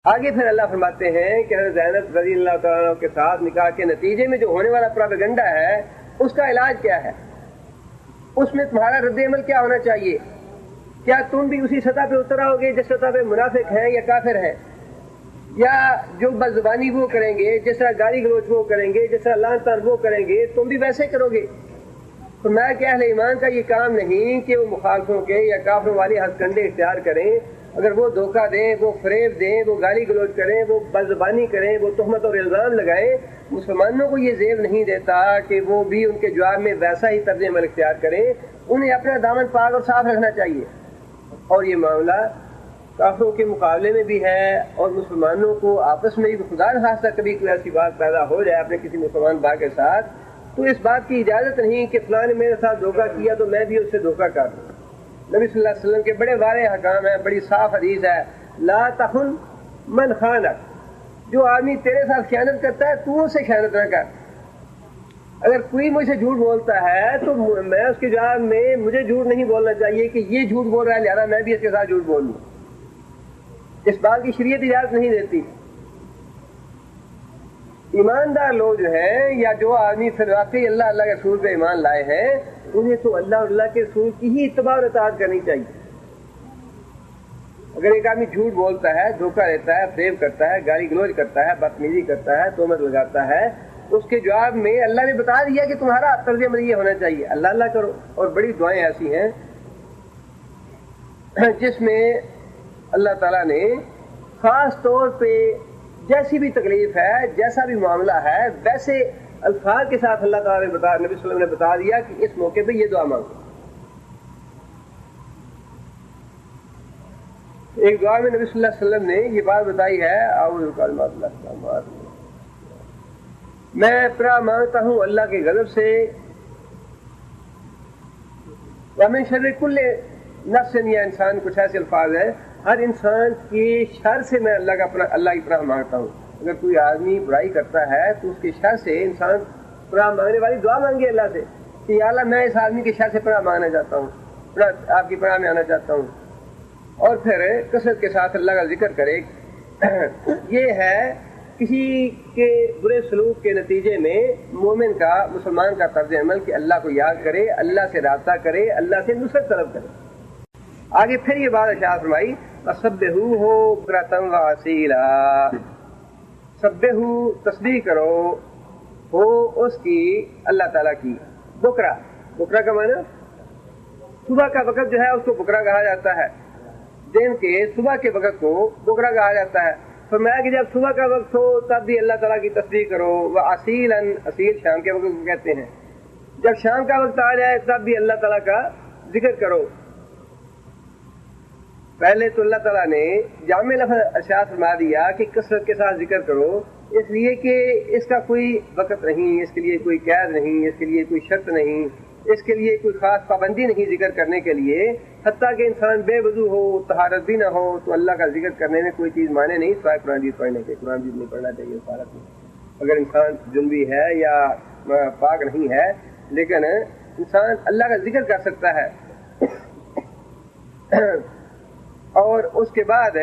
آگے پھر اللہ فرماتے ہیں کہ حضرت زینب رضی اللہ تعالیٰ عنہ کے ساتھ نکاح کے نتیجے میں جو ہونے والا پروپیگنڈا ہے اس کا علاج کیا ہے، اس میں تمہارا رد عمل کیا ہونا چاہیے؟ کیا تم بھی اسی سطح پہ اتر آؤ گے جس سطح پہ منافق ہیں یا کافر ہیں، یا جو بد زبانی وہ کریں گے، جس طرح گالی گلوچ وہ کریں گے، جس طرح لعن طعن وہ کریں گے، تم بھی ویسے کرو گے؟ تو میں کہ اہل ایمان کا یہ کام نہیں کہ وہ مخالفوں کے یا کافروں والی ہتھ کنڈے اختیار کریں، اگر وہ دھوکہ دیں، وہ فریب دیں، وہ گالی گلوچ کریں، وہ بد زبانی کریں، وہ تہمت اور الزام لگائیں، مسلمانوں کو یہ زیب نہیں دیتا کہ وہ بھی ان کے جواب میں ویسا ہی طرز عمل اختیار کریں۔ انہیں اپنا دامن پاک اور صاف رکھنا چاہیے۔ اور یہ معاملہ کافروں کے مقابلے میں بھی ہے، اور مسلمانوں کو آپس میں بھی خدا نخواستہ کبھی کوئی ایسی بات پیدا ہو جائے اپنے کسی مسلمان بھائی کے ساتھ، تو اس بات کی اجازت نہیں کہ فلاں نے میرے ساتھ دھوکہ کیا تو میں بھی اس سے دھوکہ کر دوں۔ نبی صلی اللہ علیہ وسلم کے بڑے واضح احکام ہیں، بڑی صاف حدیث ہے، لا تخن من خانک، جو آدمی تیرے ساتھ خیانت کرتا ہے تو اس سے خیانت نہ کر۔ اگر کوئی مجھ سے جھوٹ بولتا ہے تو میں اس کے جواب میں مجھے جھوٹ نہیں بولنا چاہیے کہ یہ جھوٹ بول رہا ہے لہذا میں بھی اس کے ساتھ جھوٹ بول لوں، اس بات کی شریعت اجازت نہیں دیتی۔ ایماندار لوگ جو ہیں یا جو آدمی پھر واقعی اللہ اللہ کے رسول پہ ایمان لائے ہیں، انہیں تو اللہ اور اللہ کے رسول کی ہی اتباع اور اطاعت کرنی چاہیے۔ اگر ایک آدمی جھوٹ بولتا ہے، دھوکہ دیتا ہے، فریب کرتا ہے، گالی گلوچ کرتا ہے، بدتمیزی کرتا ہے، تہمت لگاتا ہے، اس کے جواب میں اللہ نے بتا دیا کہ تمہارا طرز عمل یہ ہونا چاہیے، اللہ اللہ کرو۔ اور بڑی دعائیں ایسی ہیں جس میں اللہ تعالیٰ نے خاص طور پہ جیسی بھی تکلیف ہے، جیسا بھی معاملہ ہے، ویسے الفاظ کے ساتھ اللہ تعالیٰ نے نبی صلی اللہ علیہ وسلم نے بتا دیا کہ اس موقع پہ یہ دعا مانگو۔ ایک دعا میں نبی صلی اللہ علیہ وسلم نے یہ بات بتائی ہے، اعوذ بکلمات اللہ التامات، میں پناہ مانگتا ہوں اللہ کے غضب سے، ومن شر کل نفس، یا انسان کچھ ایسے الفاظ ہیں، ہر انسان کی شر سے میں اللہ کی پناہ مانگتا ہوں۔ اگر کوئی آدمی برائی کرتا ہے تو اس کی شر سے انسان پناہ مانگنے والی دعا مانگے اللہ سے کہ یا اللہ میں اس آدمی کی شر سے پناہ مانگنا چاہتا ہوں، آپ کی پناہ میں آنا چاہتا ہوں، اور پھر کثرت کے ساتھ اللہ کا ذکر کرے۔ یہ ہے کسی کے برے سلوک کے نتیجے میں مومن کا، مسلمان کا طرز عمل کہ اللہ کو یاد کرے، اللہ سے رابطہ کرے، اللہ سے نصرت طلب کرے۔ آگے پھر یہ بات ارشاد فرمائی، وَسَبِّحُوهُ بُكْرَةً وَأَصِيلًا، سبحو تسبیح کرو ہو اس کی، اللہ تعالیٰ کی۔ بکرا کا معنی صبح کا وقت جو ہے اس کو بکرا کہا جاتا ہے، دن کے صبح کے وقت کو بکرا کہا جاتا ہے۔ فرمایا کہ جب صبح کا وقت ہو تب بھی اللہ تعالیٰ کی تسبیح کرو، وَأَصِيلًا، اصیل شام کے وقت کو کہتے ہیں، جب شام کا وقت آ جائے تب بھی اللہ تعالیٰ کا ذکر کرو۔ پہلے تو اللہ تعالیٰ نے جامع لفظ ارشاد فرما دیا کہ کثرت کے ساتھ ذکر کرو، اس لیے کہ اس کا کوئی وقت نہیں، اس کے لیے کوئی قید نہیں، اس کے لیے کوئی شرط نہیں، اس کے لیے کوئی خاص پابندی نہیں ذکر کرنے کے لیے، حتیٰ کہ انسان بے وضو ہو، طہارت بھی نہ ہو تو اللہ کا ذکر کرنے میں کوئی چیز مانے نہیں سوائے قرآن حدیث پڑھنے کے۔ قرآن حدیث نہیں پڑھنا چاہیے طہارت میں، اگر انسان جنبی ہے یا پاک نہیں ہے، لیکن انسان اللہ کا ذکر کر سکتا ہے۔ اور اس کے بعد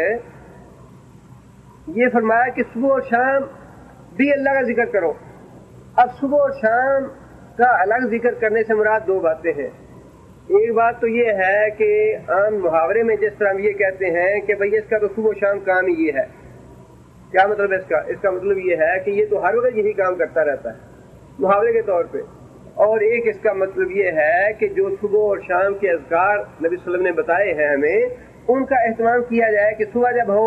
یہ فرمایا کہ صبح اور شام بھی اللہ کا ذکر کرو۔ اب صبح اور شام کا الگ ذکر کرنے سے مراد دو باتیں ہیں۔ ایک بات تو یہ ہے کہ عام محاورے میں جس طرح ہم یہ کہتے ہیں کہ بھئی اس کا تو صبح و شام کام ہی یہ ہے، کیا مطلب ہے اس کا؟ اس کا مطلب یہ ہے کہ یہ تو ہر وقت یہی کام کرتا رہتا ہے محاورے کے طور پہ۔ اور ایک اس کا مطلب یہ ہے کہ جو صبح اور شام کے اذکار نبی صلی اللہ علیہ وسلم نے بتائے ہیں ہمیں، ان کا اہتمام کیا جائے کہ صبح جب ہو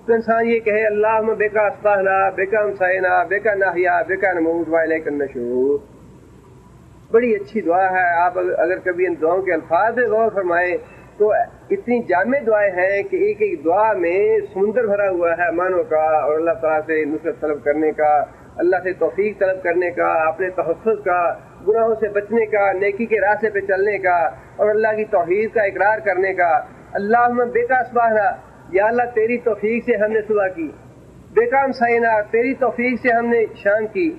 تو انسان یہ کہے اللہم بک اصبحنا بک امسینا بک نحیا بک نموت والیک النشور۔ بڑی اچھی دعا ہے، آپ اگر کبھی ان دعاؤں کے الفاظ پہ غور فرمائیں تو اتنی جامع دعائیں ہیں کہ ایک ایک دعا میں سمندر بھرا ہوا ہے معنوں کا، اور اللہ تعالیٰ سے نصرت طلب کرنے کا، اللہ سے توفیق طلب کرنے کا، اپنے تحفظ کا، گناہوں سے بچنے کا، نیکی کے راستے پہ چلنے کا، اور اللہ کی توحید کا اقرار کرنے کا۔ اللہم بیکا اصبحنا، یا اللہ تیری توفیق سے ہم نے صبح کی، بیکا امسینا، تیری توفیق سے ہم نے شام کی،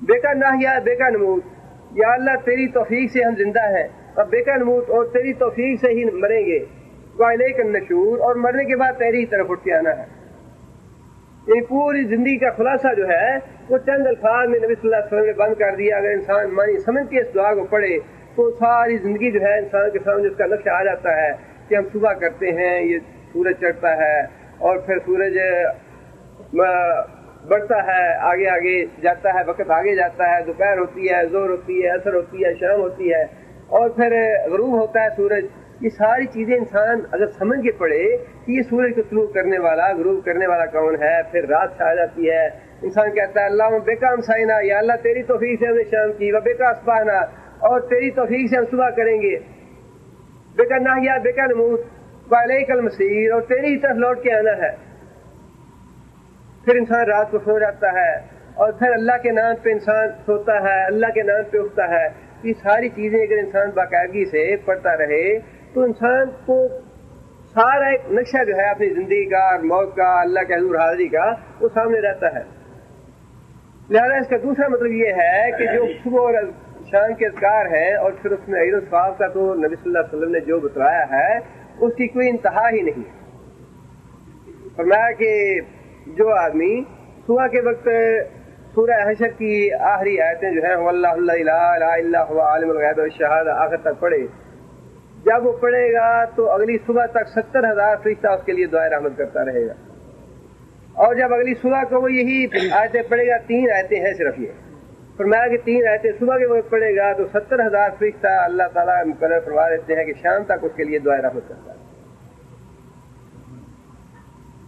بیکا نحیا بیکا نموت، یا اللہ تیری توفیق سے ہم زندہ ہیں، اور بیکا نموت، اور تیری توفیق سے ہی مریں گے۔ وَإِلَيْكَ النُّشُورُ، اور مرنے کے بعد تیری ہی طرف اٹھ کے آنا ہے. یہ پوری زندگی کا خلاصہ جو ہے وہ چند الفاظ میں نبی صلی اللہ علیہ وسلم نے بند کر دیا. اگر انسان مانی سمجھ کے اس دعا کو پڑھے تو ساری زندگی جو ہے انسان کے سامنے اس کا نقشہ آ جاتا ہے کہ ہم صبح کرتے ہیں، یہ سورج چڑھتا ہے اور پھر سورج بڑھتا ہے، آگے آگے جاتا ہے، وقت آگے جاتا ہے، دوپہر ہوتی ہے، ظہر ہوتی ہے، عصر ہوتی ہے، شام ہوتی ہے، اور پھر غروب ہوتا ہے سورج. یہ ساری چیزیں انسان اگر سمجھ کے پڑھے کہ یہ سورج کو طلوع کرنے والا، غروب کرنے والا کون ہے، پھر رات آ جاتی ہے، انسان کہتا ہے اللہ بیکا امسائنا، یا اللہ تیری توفیق سے ہم نے شام کی، و بیکا اصبحنا، اور تیری توفیق سے ہم صبح کریں گے، بیکا نحیا بیکا نموت وإلیک المصیر، اور تیری ہی طرف لوٹ کے آنا ہے. پھر انسان رات کو سو جاتا ہے اور پھر اللہ کے نام پہ انسان سوتا ہے، اللہ کے نام پہ اٹھتا ہے. یہ ساری چیزیں اگر انسان باقاعدگی سے پڑھتا رہے تو انسان کو سارا ایک نقشہ جو ہے اپنی زندگی کا اور موت کا، اللہ کے حضور حاضری کا، وہ سامنے رہتا ہے. لہذا اس کا دوسرا مطلب یہ ہے کہ جو صبح اور شام کے اذکار ہیں اور پھر اس میں اجر و ثواب کا تو نبی صلی اللہ علیہ وسلم نے جو بتلایا ہے اس کی کوئی انتہا ہی نہیں. فرمایا کہ جو آدمی صبح کے وقت سورہ حشر کی آخری آیتیں جو ہیں واللہ لا الہ الا هو عالم الغیب والشہادہ آخر تک پڑھے، جب وہ پڑھے گا تو اگلی صبح تک 70,000 فرشتہ اس کے لیے دعائے رحمت کرتا رہے گا. اور جب اگلی صبح کو وہ یہی آیتیں پڑھے گا، 3 آیتیں ہیں صرف یہ، فرمایا کہ 3 آیتیں صبح کے وقت پڑھے گا تو 70,000 فرشتہ اللہ تعالیٰ مقرر فرما دیتے ہیں کہ شام تک اس کے لیے دعائے رحمت کرتا ہے.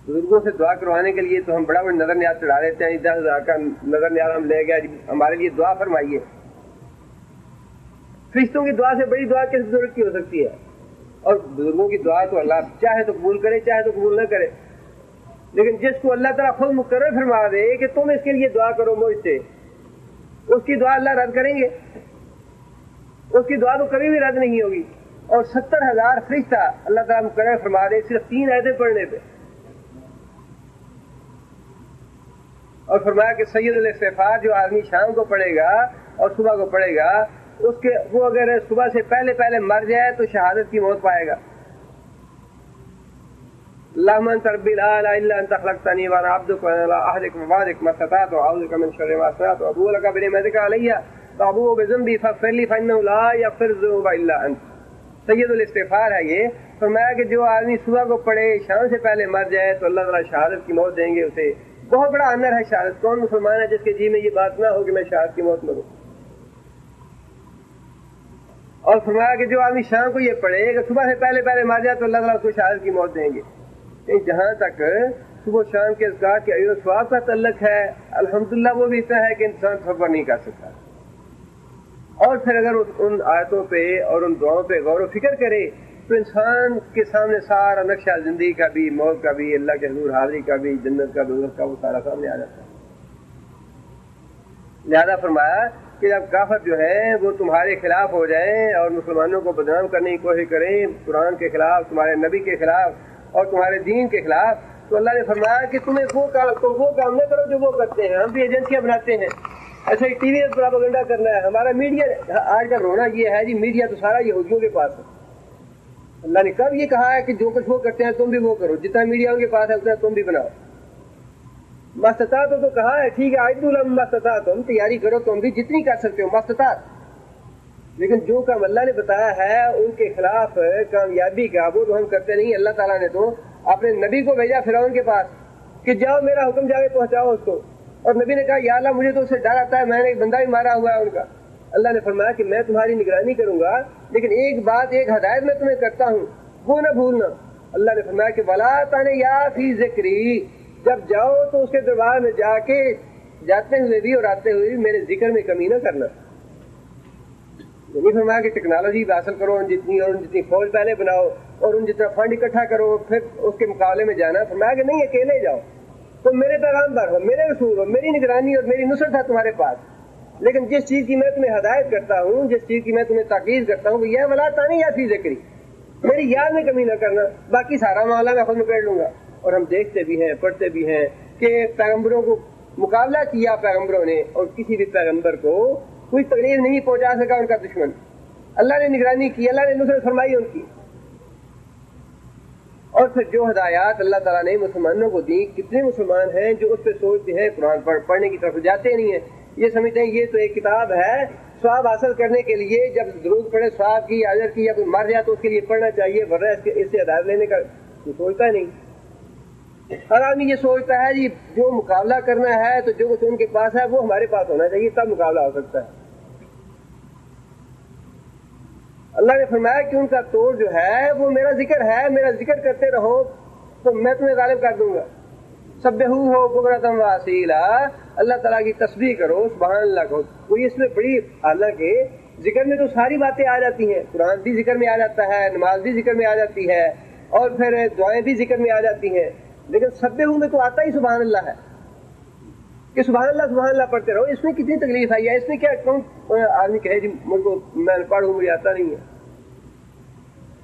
بزرگوں سے دعا کروانے کے لیے تو ہم بڑا نظر نیاز چڑھا دیتے ہیں، 10,000 کا نظر نیاز ہم لے گئے، ہمارے لیے دعا فرمائیے. فرشتوں کی دعا سے بڑی دعا کس ضرورت کی ہو سکتی ہے؟ اور بزرگوں کی دعا تو اللہ چاہے تو قبول کرے، چاہے تو قبول نہ کرے، لیکن جس کو اللہ تعالیٰ خود مقرر فرما دے کہ تم اس کے لیے دعا کرو مجھ سے، اس کی دعا اللہ رد کریں گے؟ اس کی دعا تو کبھی بھی رد نہیں ہوگی. اور 70,000 فرشتہ اللہ تعالیٰ مقرر فرما دے صرف 3 آیتیں پڑھنے پہ. اور فرمایا کہ سید الاستغفار جو آدمی شام کو پڑھے گا اور صبح کو پڑھے گا، وہ اگر صبح سے پہلے مر جائے تو شہادت کی موت پائے گا. اللہم انت ربی لا الہ الا انت خلقتنی وانا عبدک وانا لا احدک مبادک ما استطعت واعوذ بک من شر ما صنعت وابوء لک بنعمتک علی وابوء بذنبی فاغفر لی فانہ لا یغفر الذنوب الا انت. سید الاستغفار ہے یہ. فرمایا کہ جو آدمی صبح کو پڑھے شام سے پہلے مر جائے تو اللہ تعالیٰ شہادت کی موت دیں گے اسے. بہت بڑا آنر ہے شہادت. کون مسلمان ہے جس کے جی میں یہ بات نہ ہو کہ میں شہادت کی موت مروں؟ اور فرمایا کہ جو آدمی شام کو یہ پڑھے کہ صبح سے پہلے مر جائے تو اللہ تعالیٰ اس کو شہادت کی موت دیں گے. جہاں تک صبح شام کے اذکار کے اجر و ثواب کا تعلق ہے، الحمدللہ وہ بھی اتنا ہے کہ انسان تصور نہیں کر سکتا. اور پھر اگر ان آیتوں پہ اور ان دعاؤں پہ غور و فکر کرے تو انسان کے سامنے سارا نقشہ زندگی کا بھی، موت کا بھی، اللہ کے حضور حاضری کا بھی، جنت کا دوزخ کا، وہ سارا سامنے آ جاتا ہے. لہذا فرمایا کہ جب کافر جو ہے وہ تمہارے خلاف ہو جائیں اور مسلمانوں کو بدنام کرنے کی کوشش کریں، قرآن کے خلاف، تمہارے نبی کے خلاف اور تمہارے دین کے خلاف، تو اللہ نے فرمایا کہ تمہیں وہ کام نہ کرو جو وہ کرتے ہیں. ہم بھی ایجنسیاں بناتے ہیں، ایسے ٹی وی پر پروپیگنڈا کرنا ہے. ہمارا میڈیا آج کل رونا یہ ہے جی، میڈیا تو سارا یہودیوں کے پاس ہے. اللہ نے کب یہ کہا ہے کہ جو کچھ وہ کرتے ہیں تم بھی وہ کرو؟ جتنا میڈیا ان کے پاس ہے اتنا تم بھی بناؤ. مستطاعت تو کہا ہے، ٹھیک ہے، عید الم مستطاعت، تم تیاری کرو، تم بھی جتنی کر سکتے ہو مستطاعت. لیکن جو کام اللہ نے بتایا ہے ان کے خلاف کامیابی کا وہ تو ہم کرتے نہیں. اللہ تعالیٰ نے تو اپنے نبی کو بھیجا فرعون کے پاس کہ جاؤ میرا حکم جا کے پہنچاؤ اس کو، اور نبی نے کہا یا اللہ مجھے تو اس سے ڈر آتا ہے، میں نے ایک بندہ بھی مارا ہوا ہے ان کا. اللہ نے فرمایا کہ میں تمہاری نگرانی کروں گا، لیکن ایک بات، ایک ہدایت میں تمہیں کرتا ہوں، وہ نہ بھولنا. اللہ نے فرمایا کہ ولا تنیا فی ذکری، جب جاؤ تو اس کے دربار میں جا کے جاتے ہوئے بھی اور آتے ہوئے بھی میرے ذکر میں کمی نہ کرنا. نہیں فرمایا کہ ٹیکنالوجی حاصل کرو ان جتنی فوج پہلے بناؤ اور ان جتنا فنڈ اکٹھا کرو پھر اس کے مقابلے میں جانا. فرمایا کہ نہیں، اکیلے جاؤ، تم میرے پیغام پر ہو، میرے رسول ہو، میری نگرانی اور میری نصرت ہے تمہارے پاس. لیکن جس چیز کی میں تمہیں ہدایت کرتا ہوں، جس چیز کی میں تمہیں تاکید کرتا ہوں وہ یہ ولا تنیا فی ذکری، میری یاد میں کمی نہ کرنا، باقی سارا معاملہ میں خود میں کر لوں گا. اور ہم دیکھتے بھی ہیں، پڑھتے بھی ہیں کہ پیغمبروں کو مقابلہ کیا پیغمبروں نے، اور کسی بھی پیغمبر کو کوئی تکلیف نہیں پہنچا سکا ان کا دشمن. اللہ نے نگرانی کی، اللہ نے نصرت فرمائی ان کی. اور پھر جو ہدایات اللہ تعالیٰ نے مسلمانوں کو دی، کتنے مسلمان ہیں جو اس پہ سوچتے ہیں قرآن پڑھنے کی طرف جاتے نہیں ہیں، یہ سمجھتے ہیں یہ تو ایک کتاب ہے ثواب حاصل کرنے کے لیے، جب ضرورت پڑے ثواب کی اجر کی یا کوئی مر جائے تو اس کے لیے پڑھنا چاہیے، ورنہ اس سے ہدایت لینے کا کوئی سوچتا ہے نہیں۔ ہر آدمی یہ سوچتا ہے جی جو مقابلہ کرنا ہے تو جو کچھ ان کے پاس ہے وہ ہمارے پاس ہونا چاہیے، تب مقابلہ ہو سکتا ہے۔ اللہ نے فرمایا کہ ان کا توڑ جو ہے وہ میرا ذکر ہے، میرا ذکر کرتے رہو تو میں تمہیں غالب کر دوں گا۔ سبحوہ بکرۃ و اصیلا، اللہ تعالیٰ کی تسبیح کرو، سبحان اللہ کہو۔ کوئی اس میں بڑی، حالانکہ ذکر میں تو ساری باتیں آ جاتی ہیں، قرآن بھی ذکر میں آ جاتا ہے، نماز بھی ذکر میں آ جاتی ہے، اور پھر دعائیں بھی ذکر میں آ جاتی ہیں، لیکن سبحوہ میں تو آتا ہی سبحان اللہ ہے کہ سبحان اللہ پڑھتے رہو۔ اس میں کتنی تکلیف آئی ہے، اس میں کیا کون آدمی کہے جی مجھ کو میں پڑھوں مجھے آتا نہیں ہے۔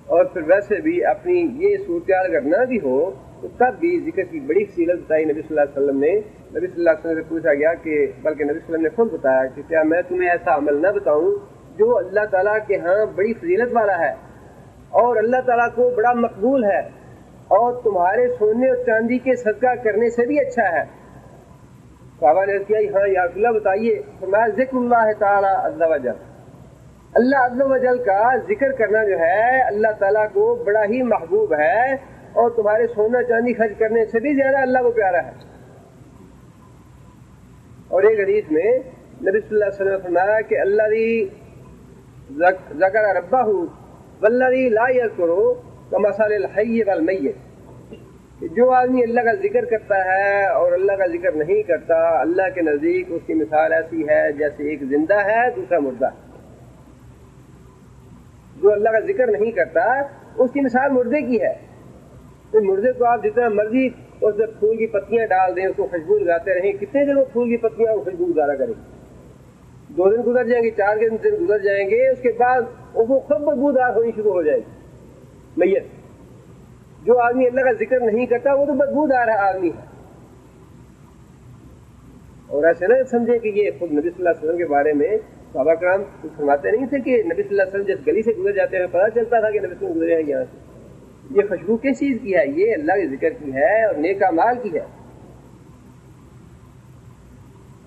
اور پھر ویسے بھی اپنی یہ صورتحال اگر نہ بھی ہو تو تب بھی ذکر کی بڑی فضیلت بتائی نبی صلی اللہ علیہ وسلم نے۔ نبی صلی اللہ علیہ وسلم سے پوچھا گیا کہ بلکہ نبی صلی اللہ علیہ وسلم نے خود بتایا کہ کیا میں تمہیں ایسا عمل نہ بتاؤں جو اللہ تعالیٰ کے ہاں بڑی فضیلت والا ہے اور اللہ تعالیٰ کو بڑا مقبول ہے اور تمہارے سونے اور چاندی کے صدقہ کرنے سے بھی اچھا ہے؟ صحابہ نے کیا ہاں یا رسول اللہ بتائیے۔ فرمایا ذکر اللہ تعالیٰ عز و جل، اللہ عز و جل کا ذکر کرنا جو ہے اللہ تعالیٰ کو بڑا ہی محبوب ہے اور تمہارے سونا چاندی خرچ کرنے سے بھی زیادہ اللہ کو پیارا ہے۔ اور ایک حدیث میں نبی صلی اللہ علیہ وسلم نے فرمایا کہ الذی ذکر ربہ والذی لا یذکر کمثل الحی والمیت، جو آدمی اللہ کا ذکر کرتا ہے اور اللہ کا ذکر نہیں کرتا، اللہ کے نزدیک اس کی مثال ایسی ہے جیسے ایک زندہ ہے دوسرا مردہ۔ جو اللہ کا ذکر نہیں کرتا اس کی مثال مردے کی ہے۔ تو مردے کو آپ جتنا مرضی اس میں پھول کی پتیاں ڈال دیں، اس کو خوشبو لگاتے رہیں، کتنے دن وہ پھول کی پتیاں خوشبو گزارا کریں؟ 2 دن گزر جائیں گے، 4 دن گزر جائیں گے، اس کے بعد وہ خود بدبودار ہونی شروع ہو جائے گی میت۔ جو آدمی اللہ کا ذکر نہیں کرتا وہ تو بدبودار آدمی ہے۔ اور ایسے نہ سمجھے کہ یہ خود نبی صلی اللہ علیہ وسلم کے بارے میں صحابہ کرام فرماتے نہیں تھے کہ نبی صلی اللہ علیہ وسلم جس گلی سے گزر جاتے ہیں پتہ چلتا تھا کہ نبی صلی اللہ علیہ وسلم گزرے ہیں یہاں سے۔ یہ خوشبو کس چیز کی ہے؟ یہ اللہ کے ذکر کی ہے اور نیک اعمال کی ہے۔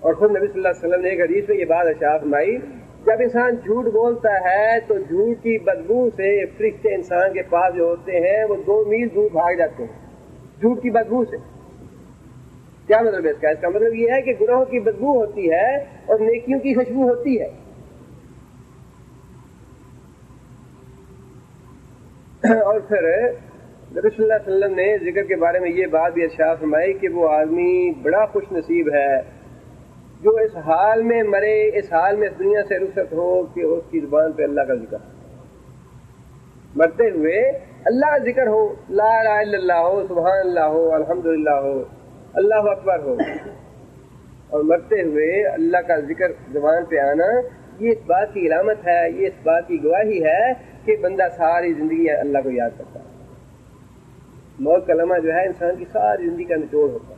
اور خود نبی صلی اللہ علیہ وسلم نے ایک حدیث میں یہ بات ارشاد فرمائی، جب انسان جھوٹ بولتا ہے تو جھوٹ کی بدبو سے فرشتے انسان کے پاس جو ہوتے ہیں وہ 2 میل دور بھاگ جاتے ہیں جھوٹ کی بدبو سے۔ کیا مطلب ہے اس کا؟ اس کا مطلب یہ ہے کہ گناہوں کی بدبو ہوتی ہے اور نیکیوں کی خوشبو ہوتی ہے۔ اور پھر نبی صلی اللہ علیہ وسلم نے ذکر کے بارے میں یہ بات بھی ارشاد فرمائی کہ وہ آدمی بڑا خوش نصیب ہے جو اس حال میں مرے، اس حال میں اس دنیا سے رخصت ہو کہ اس کی زبان پہ اللہ کا ذکر، مرتے ہوئے اللہ کا ذکر ہو، لا الہ الا اللہ ہو، سبحان اللہ ہو، الحمدللہ ہو، اللہ اکبر ہو، اور مرتے ہوئے اللہ کا ذکر زبان پہ آنا، یہ اس بات کی علامت ہے، یہ اس بات کی گواہی ہے کہ بندہ ساری زندگی اللہ کو یاد کرتا ہے۔ موت کا لمحہ جو ہے انسان کی ساری زندگی کا نچوڑ ہوتا ہے۔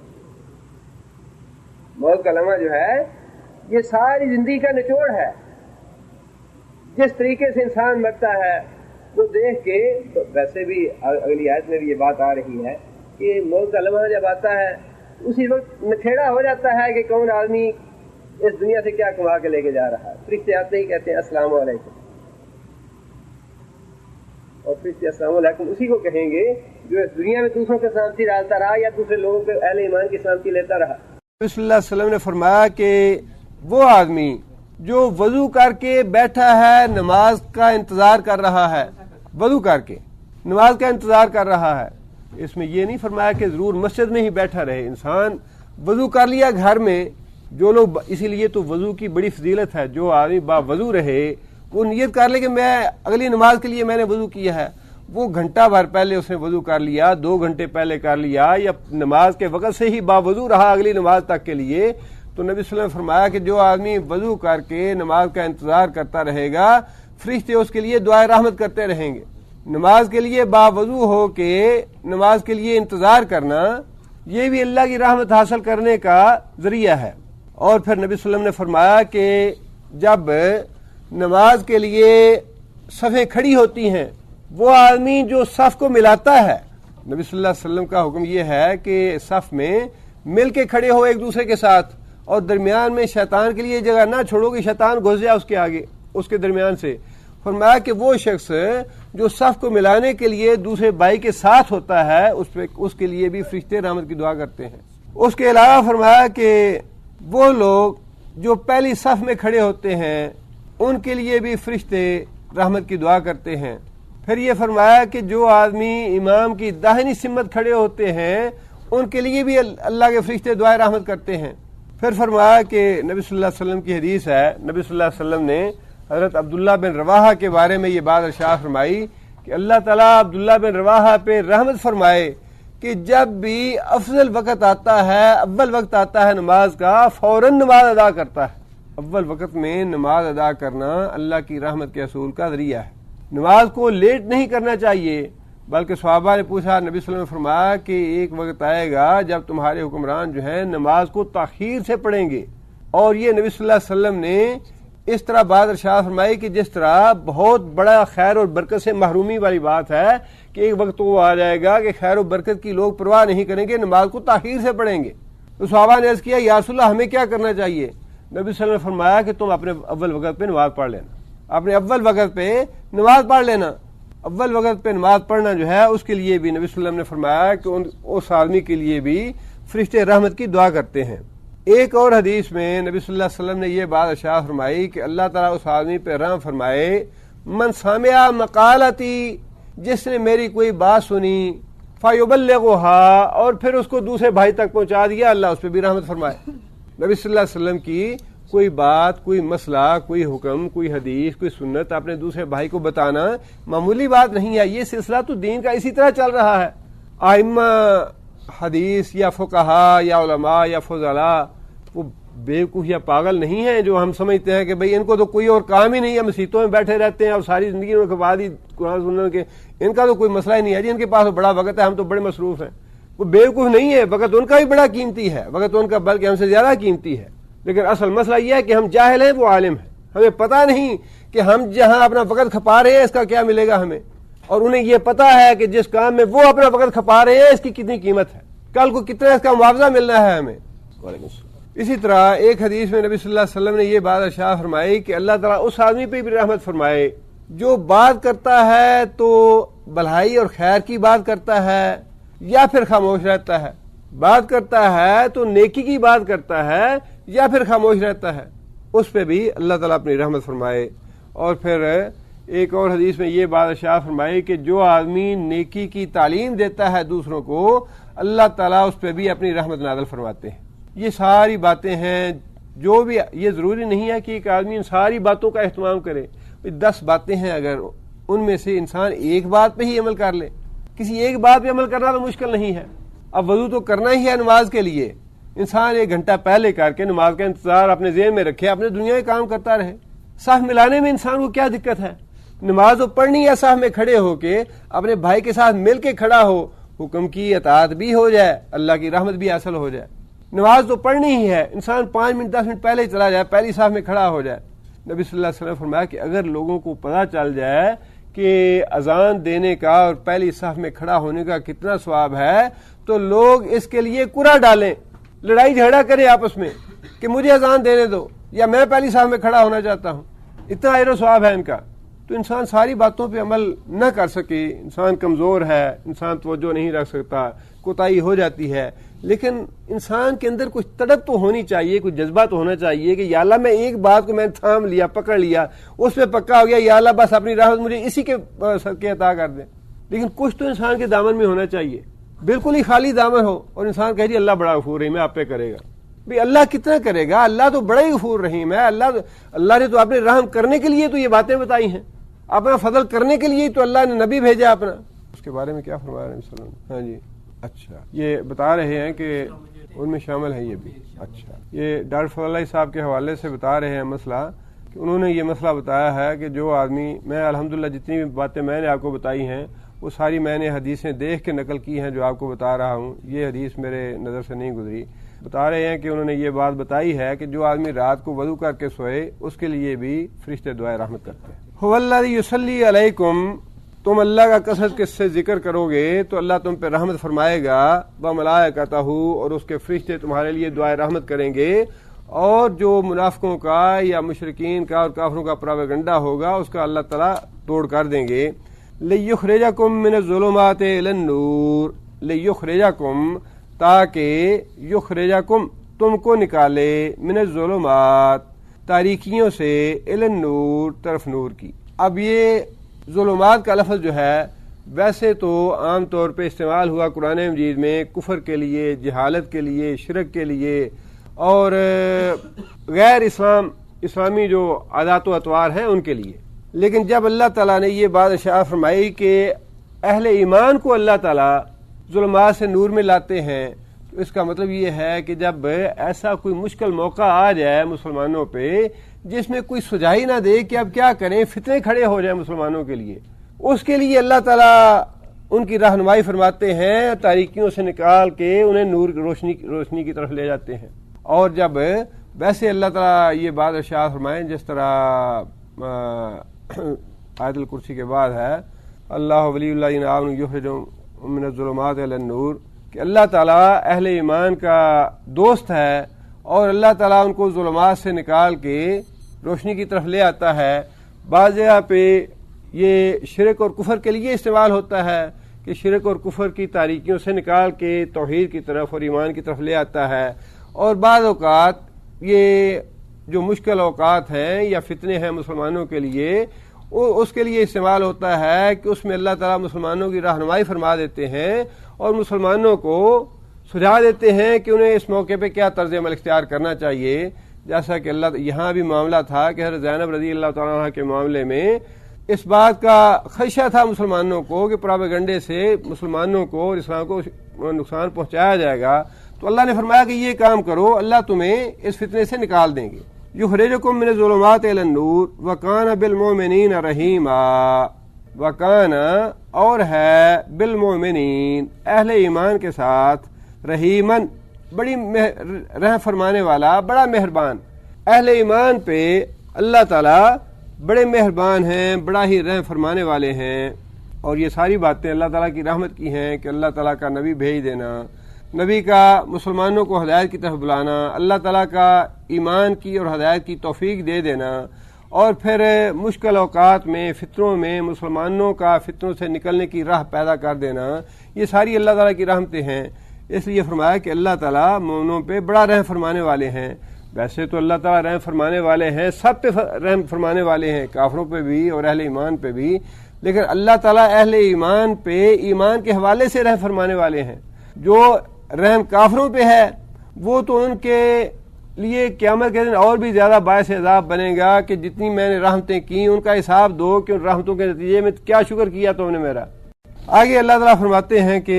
موت کا لمحہ جو ہے یہ ساری زندگی کا نچوڑ ہے۔ جس طریقے سے انسان مرتا ہے وہ دیکھ کے، تو ویسے بھی اگلی آیت میں بھی یہ بات آ رہی ہے کہ موت کا لمحہ جب آتا ہے اسی وقت نکھیڑا ہو جاتا ہے کہ کون آدمی اس دنیا سے کیا کما کے لے کے جا رہا ہے۔ فرشتے آتے ہی کہتے ہیں السلام علیکم، اور فرشتے السلام علیکم اسی کو کہیں گے جو اس دنیا میں دوسروں کے سلامتی ڈالتا رہا یا دوسرے لوگوں کے اہل ایمان کی سلامتی لیتا رہا۔ صلی اللہ علیہ وسلم نے فرمایا کہ وہ آدمی جو وضو کر کے بیٹھا ہے نماز کا انتظار کر رہا ہے، وضو کر کے نماز کا انتظار کر رہا ہے، اس میں یہ نہیں فرمایا کہ ضرور مسجد میں ہی بیٹھا رہے، انسان وضو کر لیا گھر میں، جو لوگ، اسی لیے تو وضو کی بڑی فضیلت ہے، جو آدمی با وضو رہے وہ نیت کر لے کہ میں اگلی نماز کے لیے میں نے وضو کیا ہے، وہ گھنٹہ بھر پہلے اس نے وضو کر لیا، 2 گھنٹے پہلے کر لیا، یا نماز کے وقت سے ہی با وضو رہا اگلی نماز تک کے لیے، تو نبی صلی اللہ علیہ وسلم نے فرمایا کہ جو آدمی وضو کر کے نماز کا انتظار کرتا رہے گا فرشتے اس کے لیے دعائے رحمت کرتے رہیں گے۔ نماز کے لیے با وضو ہو کے نماز کے لیے انتظار کرنا یہ بھی اللہ کی رحمت حاصل کرنے کا ذریعہ ہے۔ اور پھر نبی صلی اللہ علیہ وسلم نے فرمایا کہ جب نماز کے لیے صفیں کھڑی ہوتی ہیں، وہ آدمی جو صف کو ملاتا ہے نبی صلی اللہ علیہ وسلم کا حکم یہ ہے کہ صف میں مل کے کھڑے ہو ایک دوسرے کے ساتھ، اور درمیان میں شیطان کے لیے جگہ نہ چھوڑو کہ شیطان گھس جائے اس کے آگے، اس کے درمیان سے۔ فرمایا کہ وہ شخص جو صف کو ملانے کے لیے دوسرے بھائی کے ساتھ ہوتا ہے اس کے لیے بھی فرشتے رحمت کی دعا کرتے ہیں۔ اس کے علاوہ فرمایا کہ وہ لوگ جو پہلی صف میں کھڑے ہوتے ہیں ان کے لیے بھی فرشتے رحمت کی دعا کرتے ہیں۔ پھر یہ فرمایا کہ جو آدمی امام کی داہنی سمت کھڑے ہوتے ہیں ان کے لیے بھی اللہ کے فرشتے دعائے رحمت کرتے ہیں۔ پھر فرمایا کہ نبی صلی اللہ علیہ وسلم کی حدیث ہے، نبی صلی اللہ علیہ وسلم نے حضرت عبداللہ بن رواحہ کے بارے میں یہ بات ارشاد فرمائی کہ اللہ تعالیٰ عبداللہ بن رواحہ پہ رحمت فرمائے کہ جب بھی افضل وقت آتا ہے، اول وقت آتا ہے نماز کا، فوراً نماز ادا کرتا ہے۔ اول وقت میں نماز ادا کرنا اللہ کی رحمت کے حصول کا ذریعہ ہے۔ نماز کو لیٹ نہیں کرنا چاہیے، بلکہ صحابہ نے پوچھا، نبی صلی اللہ علیہ وسلم نے فرمایا کہ ایک وقت آئے گا جب تمہارے حکمران جو ہیں نماز کو تاخیر سے پڑھیں گے، اور یہ نبی صلی اللہ علیہ وسلم نے اس طرح بات ارشاد فرمائی کہ جس طرح بہت بڑا خیر اور برکت سے محرومی والی بات ہے کہ ایک وقت وہ آ جائے گا کہ خیر و برکت کی لوگ پرواہ نہیں کریں گے، نماز کو تاخیر سے پڑھیں گے۔ تو صحابہ نے عرض کیا، یا رسول اللہ ہمیں کیا کرنا چاہیے؟ نبی صلی اللہ علیہ وسلم نے فرمایا کہ تم اپنے اول وقت پہ نماز پڑھ لینا، اپنے اول وقت پہ نماز پڑھ لینا۔ اول وقت پہ نماز پڑھنا جو ہے اس کے لیے بھی نبی صلی اللہ علیہ وسلم نے فرمایا کہ اس آدمی کے لیے بھی فرشتے رحمت کی دعا کرتے ہیں۔ ایک اور حدیث میں نبی صلی اللہ علیہ وسلم نے یہ بات ارشاد فرمائی کہ اللہ تعالیٰ اس آدمی پہ رحم فرمائے، من سامع مقالتی، جس نے میری کوئی بات سنی، فیبلغھا، اور پھر اس کو دوسرے بھائی تک پہنچا دیا، اللہ اس پہ بھی رحمت فرمائے۔ نبی صلی اللہ علیہ وسلم کی کوئی بات، کوئی مسئلہ، کوئی حکم، کوئی حدیث، کوئی سنت اپنے دوسرے بھائی کو بتانا معمولی بات نہیں ہے، یہ سلسلہ تو دین کا اسی طرح چل رہا ہے۔ ائمہ حدیث یا فقہا یا علماء یا فضلاء وہ بیوقوف یا پاگل نہیں ہیں جو ہم سمجھتے ہیں کہ بھئی ان کو تو کوئی اور کام ہی نہیں ہے، مسجدوں میں بیٹھے رہتے ہیں اور ساری زندگی ان کے بعد ہی قرآن سننے کے، ان کا تو کوئی مسئلہ ہی نہیں ہے جی، ان کے پاس بڑا وقت ہے، ہم تو بڑے مصروف ہیں۔ وہ بیوقوف نہیں ہے، وقت ان کا بھی بڑا قیمتی ہے، وقت ان کا بلکہ ہم سے زیادہ قیمتی ہے، لیکن اصل مسئلہ یہ ہے کہ ہم جاہل ہیں، وہ عالم ہیں، ہمیں پتہ نہیں کہ ہم جہاں اپنا وقت کھپا رہے ہیں اس کا کیا ملے گا ہمیں، اور انہیں یہ پتہ ہے کہ جس کام میں وہ اپنا وقت کھپا رہے ہیں اس کی کتنی قیمت ہے، کل کو کتنا اس کا معاوضہ ملنا ہے ہمیں۔ اسی طرح ایک حدیث میں نبی صلی اللہ علیہ وسلم نے یہ بات ارشاد فرمائی کہ اللہ تعالیٰ اس آدمی پہ بھی رحمت فرمائے جو بات کرتا ہے تو بھلائی اور خیر کی بات کرتا ہے یا پھر خاموش رہتا ہے، بات کرتا ہے تو نیکی کی بات کرتا ہے یا پھر خاموش رہتا ہے، اس پہ بھی اللہ تعالیٰ اپنی رحمت فرمائے۔ اور پھر ایک اور حدیث میں یہ بات ارشاد فرمائی کہ جو آدمی نیکی کی تعلیم دیتا ہے دوسروں کو، اللہ تعالیٰ اس پہ بھی اپنی رحمت نازل فرماتے ہیں۔ یہ ساری باتیں ہیں، جو بھی یہ ضروری نہیں ہے کہ ایک آدمی ان ساری باتوں کا اہتمام کرے، 10 باتیں ہیں، اگر ان میں سے انسان ایک بات پہ ہی عمل کر لے، کسی ایک بات پہ عمل کرنا تو مشکل نہیں ہے۔ اب وضو تو کرنا ہی ہے نماز کے لیے، انسان 1 گھنٹہ پہلے کر کے نماز کا انتظار اپنے ذہن میں رکھے، اپنے دنیا کے کام کرتا رہے۔ صف ملانے میں انسان کو کیا دقت ہے؟ نماز تو پڑھنی ہے، صف میں کھڑے ہو کے اپنے بھائی کے ساتھ مل کے کھڑا ہو، حکم کی اطاعت بھی ہو جائے، اللہ کی رحمت بھی حاصل ہو جائے۔ نماز تو پڑھنی ہی ہے، انسان 5 منٹ 10 منٹ پہلے چلا جائے، پہلی صف میں کھڑا ہو جائے۔ نبی صلی اللہ علیہ وسلم نے فرمایا کہ اگر لوگوں کو پتہ چل جائے کہ اذان دینے کا اور پہلی صف میں کھڑا ہونے کا کتنا ثواب ہے تو لوگ اس کے لیے کرا ڈالیں، لڑائی جھگڑا کریں آپس میں کہ مجھے اذان دینے دو یا میں پہلی صف میں کھڑا ہونا چاہتا ہوں، اتنا اجر و ثواب ہے ان کا۔ تو انسان ساری باتوں پہ عمل نہ کر سکے، انسان کمزور ہے، انسان توجہ نہیں رکھ سکتا، کوتاہی ہو جاتی ہے، لیکن انسان کے اندر کچھ تڑپ تو ہونی چاہیے، کچھ جذبہ تو ہونا چاہیے کہ یا اللہ میں ایک بات کو میں تھام لیا، پکڑ لیا، اس پہ پکا ہو گیا، یا اللہ بس اپنی رحمت مجھے اسی کے صدقے عطا کر دے۔ لیکن کچھ تو انسان کے دامن میں ہونا چاہیے، بالکل ہی خالی دامن ہو اور انسان کہے جی اللہ بڑا غفور رحیم ہے، آپ پہ کرے گا۔ بھئی اللہ کتنا کرے گا؟ اللہ تو بڑا ہی غفور رحیم ہے، اللہ نے تو اپنے رحم کرنے کے لیے تو یہ باتیں بتائی ہیں، اپنا فضل کرنے کے لیے تو اللہ نے نبی بھیجا اپنا۔ اس کے بارے میں کیا فرمایا نبی صلی اللہ علیہ وسلم؟ ہاں جی، اچھا یہ بتا رہے ہیں کہ ان میں شامل ہے یہ بھی۔ اچھا یہ ڈاکٹر فضل اللہ صاحب کے حوالے سے بتا رہے ہیں مسئلہ کہ انہوں نے یہ مسئلہ بتایا ہے کہ جو آدمی، میں الحمدللہ جتنی بھی باتیں میں نے آپ کو بتائی ہیں وہ ساری میں نے حدیثیں دیکھ کے نقل کی ہیں جو آپ کو بتا رہا ہوں، یہ حدیث میرے نظر سے نہیں گزری۔ بتا رہے ہیں کہ انہوں نے یہ بات بتائی ہے کہ جو آدمی رات کو وضو کر کے سوئے اس کے لیے بھی فرشتے دعائے رحمت کرتے ہیں۔ هو الذی یصلی علیکم، تم اللہ کا کثرت کس سے ذکر کرو گے تو اللہ تم پہ رحمت فرمائے گا، وملائکتہ، اور اس کے فرشتے تمہارے لیے دعائے رحمت کریں گے، اور جو منافقوں کا یا مشرکین کا اور کافروں کا پروپیگنڈا ہوگا اس کا اللہ تعالیٰ توڑ کر دیں گے۔ لِیُخْرِجَکُم مِّنَ الظُّلُمَاتِ إِلَى النُّورِ، لِیُخْرِجَکُم، تاکہ یخرجکم، تم کو نکالے، من الظلمات، تاریکیوں سے، إِلَى النُّورِ، طرف نور کی۔ اب یہ ظلمات کا لفظ جو ہے ویسے تو عام طور پہ استعمال ہوا قرآن مجید میں کفر کے لیے، جہالت کے لیے، شرک کے لیے، اور غیر اسلامی جو عادات و اطوار ہیں ان کے لیے، لیکن جب اللہ تعالیٰ نے یہ بات ارشاد فرمائی کہ اہل ایمان کو اللہ تعالیٰ ظلمات سے نور میں لاتے ہیں، تو اس کا مطلب یہ ہے کہ جب ایسا کوئی مشکل موقع آ جائے مسلمانوں پہ جس میں کوئی سجائی نہ دے کہ اب کیا کریں، فتنے کھڑے ہو جائیں مسلمانوں کے لیے، اس کے لیے اللہ تعالیٰ ان کی رہنمائی فرماتے ہیں، تاریکیوں سے نکال کے انہیں نور روشنی کی طرف لے جاتے ہیں۔ اور جب ویسے اللہ تعالیٰ یہ بات ارشاد فرمائیں جس طرح آیت الکرسی کے بعد ہے، اللہ ولی الذین آمنوا یخرجہم من الظلمات الی النور، کہ اللہ تعالیٰ اہل ایمان کا دوست ہے اور اللہ تعالیٰ ان کو ظلمات سے نکال کے روشنی کی طرف لے آتا ہے۔ بعض جگہ پہ یہ شرک اور کفر کے لیے استعمال ہوتا ہے کہ شرک اور کفر کی تاریکیوں سے نکال کے توحید کی طرف اور ایمان کی طرف لے آتا ہے، اور بعض اوقات یہ جو مشکل اوقات ہیں یا فتنے ہیں مسلمانوں کے لیے، اس کے لیے استعمال ہوتا ہے کہ اس میں اللہ تعالیٰ مسلمانوں کی رہنمائی فرما دیتے ہیں اور مسلمانوں کو سجھا دیتے ہیں کہ انہیں اس موقع پہ کیا طرز عمل اختیار کرنا چاہیے، جیسا کہ اللہ یہاں بھی معاملہ تھا کہ حضرت زینب رضی اللہ تعالیٰ عنہ کے معاملے میں اس بات کا خدشہ تھا مسلمانوں کو کہ پروپیگنڈے سے مسلمانوں کو اور اسلام کو نقصان پہنچایا جائے گا، تو اللہ نے فرمایا کہ یہ کام کرو، اللہ تمہیں اس فتنے سے نکال دیں گے۔ یخرجکم من الظلمات الی النور وکان بالمؤمنین رحیما، وکان، اور ہے، بالمؤمنین، اہل ایمان کے ساتھ، رحیمن، بڑی رحم فرمانے والا، بڑا مہربان۔ اہل ایمان پہ اللہ تعالیٰ بڑے مہربان ہیں، بڑا ہی رحم فرمانے والے ہیں، اور یہ ساری باتیں اللہ تعالیٰ کی رحمت کی ہیں کہ اللہ تعالیٰ کا نبی بھیج دینا، نبی کا مسلمانوں کو ہدایت کی طرف بلانا، اللہ تعالیٰ کا ایمان کی اور ہدایت کی توفیق دے دینا، اور پھر مشکل اوقات میں، فتنوں میں مسلمانوں کا فتنوں سے نکلنے کی راہ پیدا کر دینا، یہ ساری اللہ تعالیٰ کی رحمتیں ہیں۔ اس لیے فرمایا کہ اللہ تعالیٰ مومنوں پہ بڑا رحم فرمانے والے ہیں۔ ویسے تو اللہ تعالیٰ رحم فرمانے والے ہیں، سب پہ رحم فرمانے والے ہیں، کافروں پہ بھی اور اہل ایمان پہ بھی، لیکن اللہ تعالیٰ اہل ایمان پہ ایمان کے حوالے سے رحم فرمانے والے ہیں۔ جو رحم کافروں پہ ہے وہ تو ان کے لیے قیامت کے دن اور بھی زیادہ باعث عذاب بنے گا کہ جتنی میں نے رحمتیں کی ان کا حساب دو کہ ان رحمتوں کے نتیجے میں کیا شکر کیا تم نے میرا۔ آگے اللہ تعالیٰ فرماتے ہیں کہ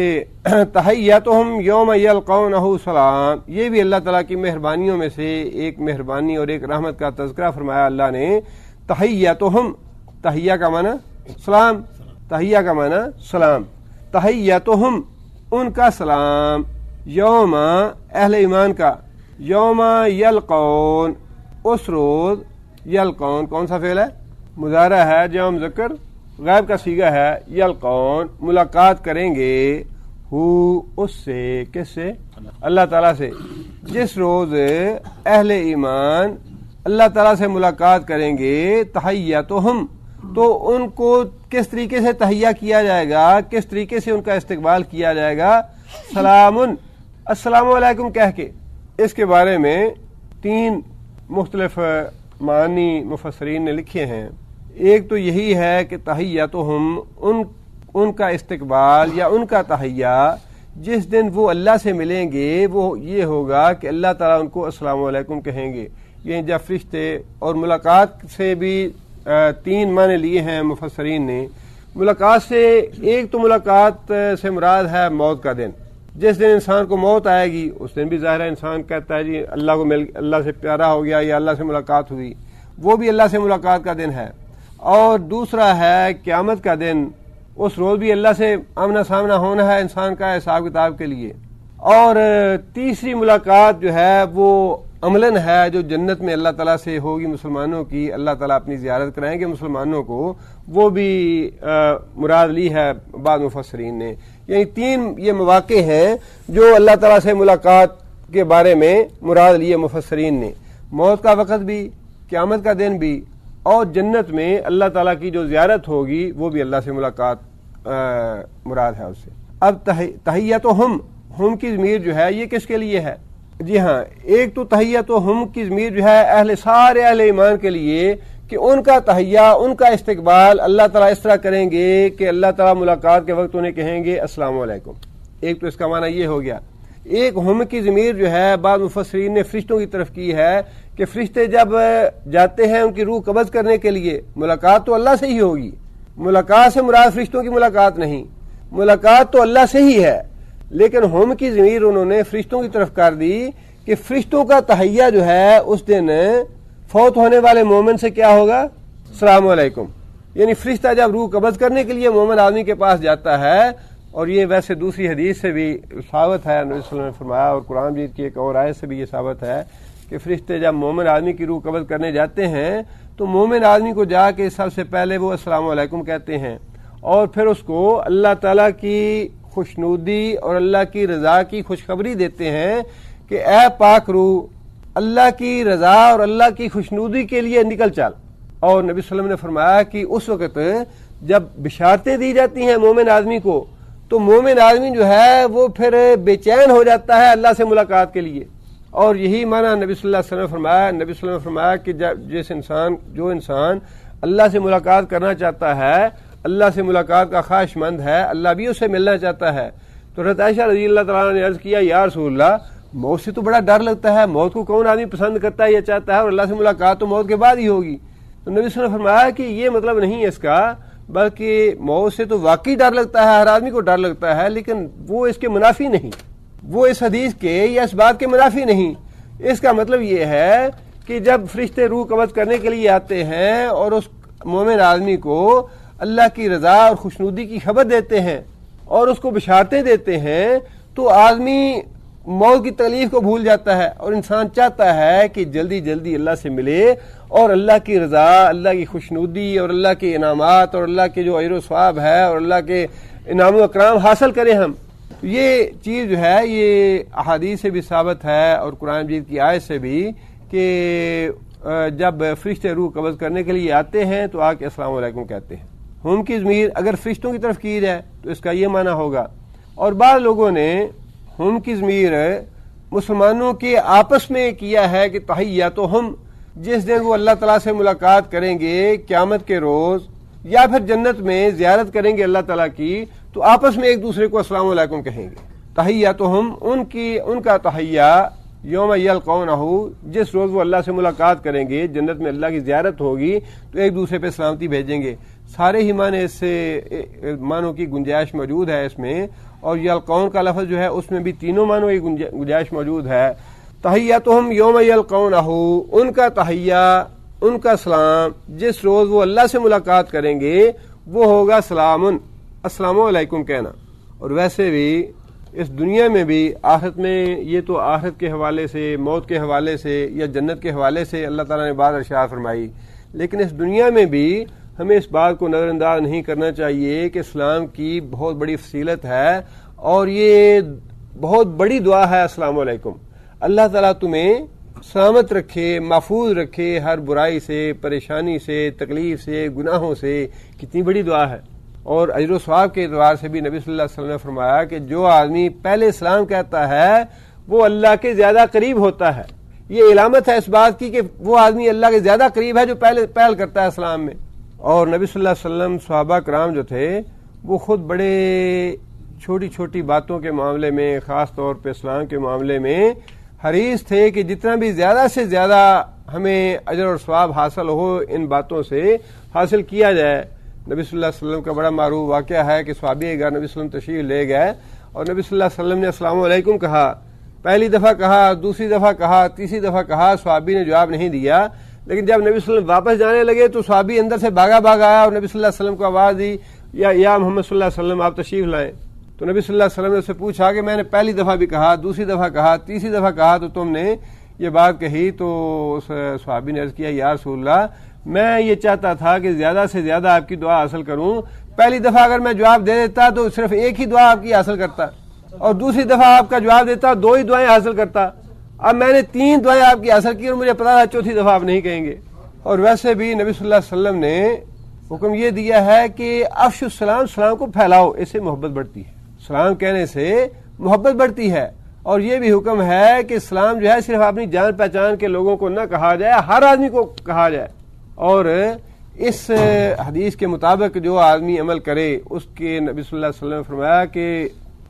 تحیتہم یوم یلقونہ سلام، یہ بھی اللہ تعالیٰ کی مہربانیوں میں سے ایک مہربانی اور ایک رحمت کا تذکرہ فرمایا اللہ نے۔ تحیتہم، تحیہ کا معنی سلام، تحیہ کا معنی سلام، تحیتہم، ان کا سلام، یوم، اہل ایمان کا، یوم یلقون، اس روز، یلقون کون سا فعل ہے؟ مضارع ہے، جمع مذکر غائب کا صیغہ ہے، یلقون، ملاقات کریں گے، ہو، اس سے، کس سے؟ اللہ تعالیٰ سے۔ جس روز اہل ایمان اللہ تعالیٰ سے ملاقات کریں گے، تحیتہم، تو ان کو کس طریقے سے تحیہ کیا جائے گا، کس طریقے سے ان کا استقبال کیا جائے گا؟ سلام، السلام علیکم کہہ کے۔ اس کے بارے میں 3 مختلف معنی مفسرین نے لکھے ہیں۔ ایک تو یہی ہے کہ تحیتہم، ان کا استقبال یا ان کا تحیہ جس دن وہ اللہ سے ملیں گے وہ یہ ہوگا کہ اللہ تعالیٰ ان کو السلام علیکم کہیں گے۔ یہ جب فرشتے، اور ملاقات سے بھی 3 معنی لیے ہیں مفسرین نے۔ ملاقات سے ایک تو ملاقات سے مراد ہے موت کا دن، جس دن انسان کو موت آئے گی اس دن بھی ظاہر ہے انسان کہتا ہے جی اللہ کو اللہ سے پیارا ہو گیا یا اللہ سے ملاقات ہوئی، وہ بھی اللہ سے ملاقات کا دن ہے۔ اور دوسرا ہے قیامت کا دن، اس روز بھی اللہ سے آمنا سامنا ہونا ہے انسان کا حساب کتاب کے لیے۔ اور تیسری ملاقات جو ہے وہ عملاً ہے جو جنت میں اللہ تعالیٰ سے ہوگی مسلمانوں کی، اللہ تعالیٰ اپنی زیارت کرائیں گے مسلمانوں کو، وہ بھی مراد لی ہے بعض مفسرین نے۔ یعنی 3 یہ مواقع ہیں جو اللہ تعالیٰ سے ملاقات کے بارے میں مراد لیے مفسرین نے، موت کا وقت بھی، قیامت کا دن بھی، اور جنت میں اللہ تعالیٰ کی جو زیارت ہوگی وہ بھی اللہ سے ملاقات مراد ہے اس سے۔ اب تحیتہم، ہم کی ضمیر جو ہے یہ کس کے لیے ہے؟ جی ہاں، ایک تو تحیتہم کی ضمیر جو ہے سارے اہل ایمان کے لیے کہ ان کا تحیہ، ان کا استقبال اللہ تعالیٰ اس طرح کریں گے کہ اللہ تعالیٰ ملاقات کے وقت انہیں کہیں گے السلام علیکم۔ ایک تو اس کا معنی یہ ہو گیا۔ ایک ہم کی ضمیر جو ہے بعض مفسرین نے فرشتوں کی طرف کی ہے کہ فرشتے جب جاتے ہیں ان کی روح قبض کرنے کے لیے، ملاقات تو اللہ سے ہی ہوگی، ملاقات سے مراد فرشتوں کی ملاقات نہیں، ملاقات تو اللہ سے ہی ہے، لیکن ہم کی ضمیر انہوں نے فرشتوں کی طرف کر دی کہ فرشتوں کا تحیہ جو ہے اس دن فوت ہونے والے مومن سے کیا ہوگا؟ السلام علیکم۔ یعنی فرشتہ جب روح قبض کرنے کے لیے مومن آدمی کے پاس جاتا ہے، اور یہ ویسے دوسری حدیث سے بھی ثابت ہے، نبی صلی اللہ علیہ وسلم نے فرمایا، اور قرآن مجید کی ایک اور آیت سے بھی یہ ثابت ہے کہ فرشتے جب مومن آدمی کی روح قبض کرنے جاتے ہیں تو مومن آدمی کو جا کے سب سے پہلے وہ السلام علیکم کہتے ہیں، اور پھر اس کو اللہ تعالیٰ کی خوشنودی اور اللہ کی رضا کی خوشخبری دیتے ہیں کہ اے پاک روح، اللہ کی رضا اور اللہ کی خوشنودی کے لیے نکل چل۔ اور نبی صلی اللہ علیہ وسلم نے فرمایا کہ اس وقت جب بشارتیں دی جاتی ہیں مومن آدمی کو تو مومن آدمی جو ہے وہ پھر بے چین ہو جاتا ہے اللہ سے ملاقات کے لیے۔ اور یہی معنی نبی صلی اللہ علیہ وسلم نے فرمایا، نبی صلی اللہ علیہ وسلم نے فرمایا کہ جو انسان اللہ سے ملاقات کرنا چاہتا ہے، اللہ سے ملاقات کا خواہش مند ہے، اللہ بھی اسے ملنا چاہتا ہے، تو حضرت عائشہ رضی اللہ تعالیٰ نے عرض کیا یا رسول اللہ، موت سے تو بڑا ڈر لگتا ہے، موت کو کون آدمی پسند کرتا ہے یا چاہتا ہے، اور اللہ سے ملاقات تو موت کے بعد ہی ہوگی۔ تو نبی صلی اللہ علیہ وسلم نے فرمایا کہ یہ مطلب نہیں ہے اس کا، بلکہ موت سے تو واقعی ڈر لگتا ہے، ہر آدمی کو ڈر لگتا ہے، لیکن وہ اس کے منافی نہیں، وہ اس حدیث کے یا اس بات کے منافی نہیں۔ اس کا مطلب یہ ہے کہ جب فرشتے روح قبض کرنے کے لیے آتے ہیں اور اس مومن آدمی کو اللہ کی رضا اور خوشنودی کی خبر دیتے ہیں اور اس کو بشارتیں دیتے ہیں تو آدمی موت کی تکلیف کو بھول جاتا ہے، اور انسان چاہتا ہے کہ جلدی جلدی اللہ سے ملے اور اللہ کی رضا، اللہ کی خوشنودی اور اللہ کے انعامات اور اللہ کے جو اجر و ثواب ہے اور اللہ کے انعام و اکرام حاصل کریں ہم۔ یہ چیز جو ہے یہ احادیث سے بھی ثابت ہے اور قرآن مجید کی آیت سے بھی کہ جب فرشتے روح قبض کرنے کے لیے آتے ہیں تو آ کے السلام علیکم کہتے ہیں۔ ہم کی ضمیر اگر فرشتوں کی طرف کی جائے تو اس کا یہ معنی ہوگا۔ اور بعض لوگوں نے ہم کی ضمیر مسلمانوں کے آپس میں کیا ہے کہ تحیاتہم، جس دن وہ اللہ تعالیٰ سے ملاقات کریں گے قیامت کے روز یا پھر جنت میں زیارت کریں گے اللہ تعالیٰ کی، تو آپس میں ایک دوسرے کو السلام علیکم کہیں گے۔ تحیاتہم، ان کا تحیہ یوم یلقونہ، جس روز وہ اللہ سے ملاقات کریں گے، جنت میں اللہ کی زیارت ہوگی تو ایک دوسرے پہ سلامتی بھیجیں گے۔ سارے ہی معنی اس سے معنوں کی گنجائش موجود ہے اس میں، اور یلقون کا لفظ جو ہے اس میں بھی تینوں معنوں کی گنجائش موجود ہے۔ تحیاتہم یوم یلقونہ، ان کا تحیہ، ان کا سلام جس روز وہ اللہ سے ملاقات کریں گے وہ ہوگا سلام، السلام علیکم کہنا۔ اور ویسے بھی اس دنیا میں بھی، آخرت میں، یہ تو آخرت کے حوالے سے، موت کے حوالے سے یا جنت کے حوالے سے اللہ تعالیٰ نے بات ارشاد فرمائی، لیکن اس دنیا میں بھی ہمیں اس بات کو نظر انداز نہیں کرنا چاہیے کہ اسلام کی بہت بڑی فضیلت ہے اور یہ بہت بڑی دعا ہے السلام علیکم۔ اللہ تعالیٰ تمہیں سلامت رکھے، محفوظ رکھے ہر برائی سے، پریشانی سے، تکلیف سے، گناہوں سے، کتنی بڑی دعا ہے۔ اور اجر و ثواب کے اعتبار سے بھی نبی صلی اللہ علیہ وسلم نے فرمایا کہ جو آدمی پہلے اسلام کہتا ہے وہ اللہ کے زیادہ قریب ہوتا ہے۔ یہ علامت ہے اس بات کی کہ وہ آدمی اللہ کے زیادہ قریب ہے جو پہل کرتا ہے اسلام میں۔ اور نبی صلی اللہ علیہ وسلم، صحابہ کرام جو تھے وہ خود بڑے چھوٹی چھوٹی باتوں کے معاملے میں، خاص طور پہ اسلام کے معاملے میں حریص تھے کہ جتنا بھی زیادہ سے زیادہ ہمیں اجر اور ثواب حاصل ہو ان باتوں سے حاصل کیا جائے۔ نبی صلی اللہ علیہ وسلم کا بڑا معروف واقعہ ہے کہ صحابی اگر نبی صلی اللہ علیہ وسلم تشریف لے گئے اور نبی صلی اللہ علیہ وسلم نے السلام علیکم کہا، پہلی دفعہ کہا، دوسری دفعہ کہا، تیسری دفعہ کہا، صحابی نے جواب نہیں دیا، لیکن جب نبی صلی اللہ علیہ وسلم واپس جانے لگے تو صحابی اندر سے بھاگا آیا اور نبی صلی اللہ علیہ وسلم کو آواز دی، یا محمد صلی اللہ علیہ وسلم آپ تشریف لائیں۔ تو نبی صلی اللہ علیہ وسلم نے اس سے پوچھا کہ میں نے پہلی دفعہ بھی کہا، دوسری دفعہ کہا، تیسری دفعہ کہا تو تم نے یہ بات کہی تو اس صحابی نے عرض کیا یا رسول اللہ میں یہ چاہتا تھا کہ زیادہ سے زیادہ آپ کی دعا حاصل کروں، پہلی دفعہ اگر میں جواب دے دیتا تو صرف ایک ہی دعا آپ کی حاصل کرتا، اور دوسری دفعہ آپ کا جواب دیتا 2 ہی دعائیں حاصل کرتا، اب میں نے 3 دعائیں آپ کی حاصل کی اور مجھے پتا تھا چوتھی دفعہ آپ نہیں کہیں گے۔ اور ویسے بھی نبی صلی اللہ علیہ وسلم نے حکم یہ دیا ہے کہ افشوا السلام، سلام کو پھیلاؤ، اس سے محبت بڑھتی ہے، سلام کہنے سے محبت بڑھتی ہے۔ اور یہ بھی حکم ہے کہ سلام جو ہے صرف اپنی جان پہچان کے لوگوں کو نہ کہا جائے، ہر آدمی کو کہا جائے، اور اس حدیث کے مطابق جو آدمی عمل کرے اس کے نبی صلی اللہ علیہ وسلم نے فرمایا کہ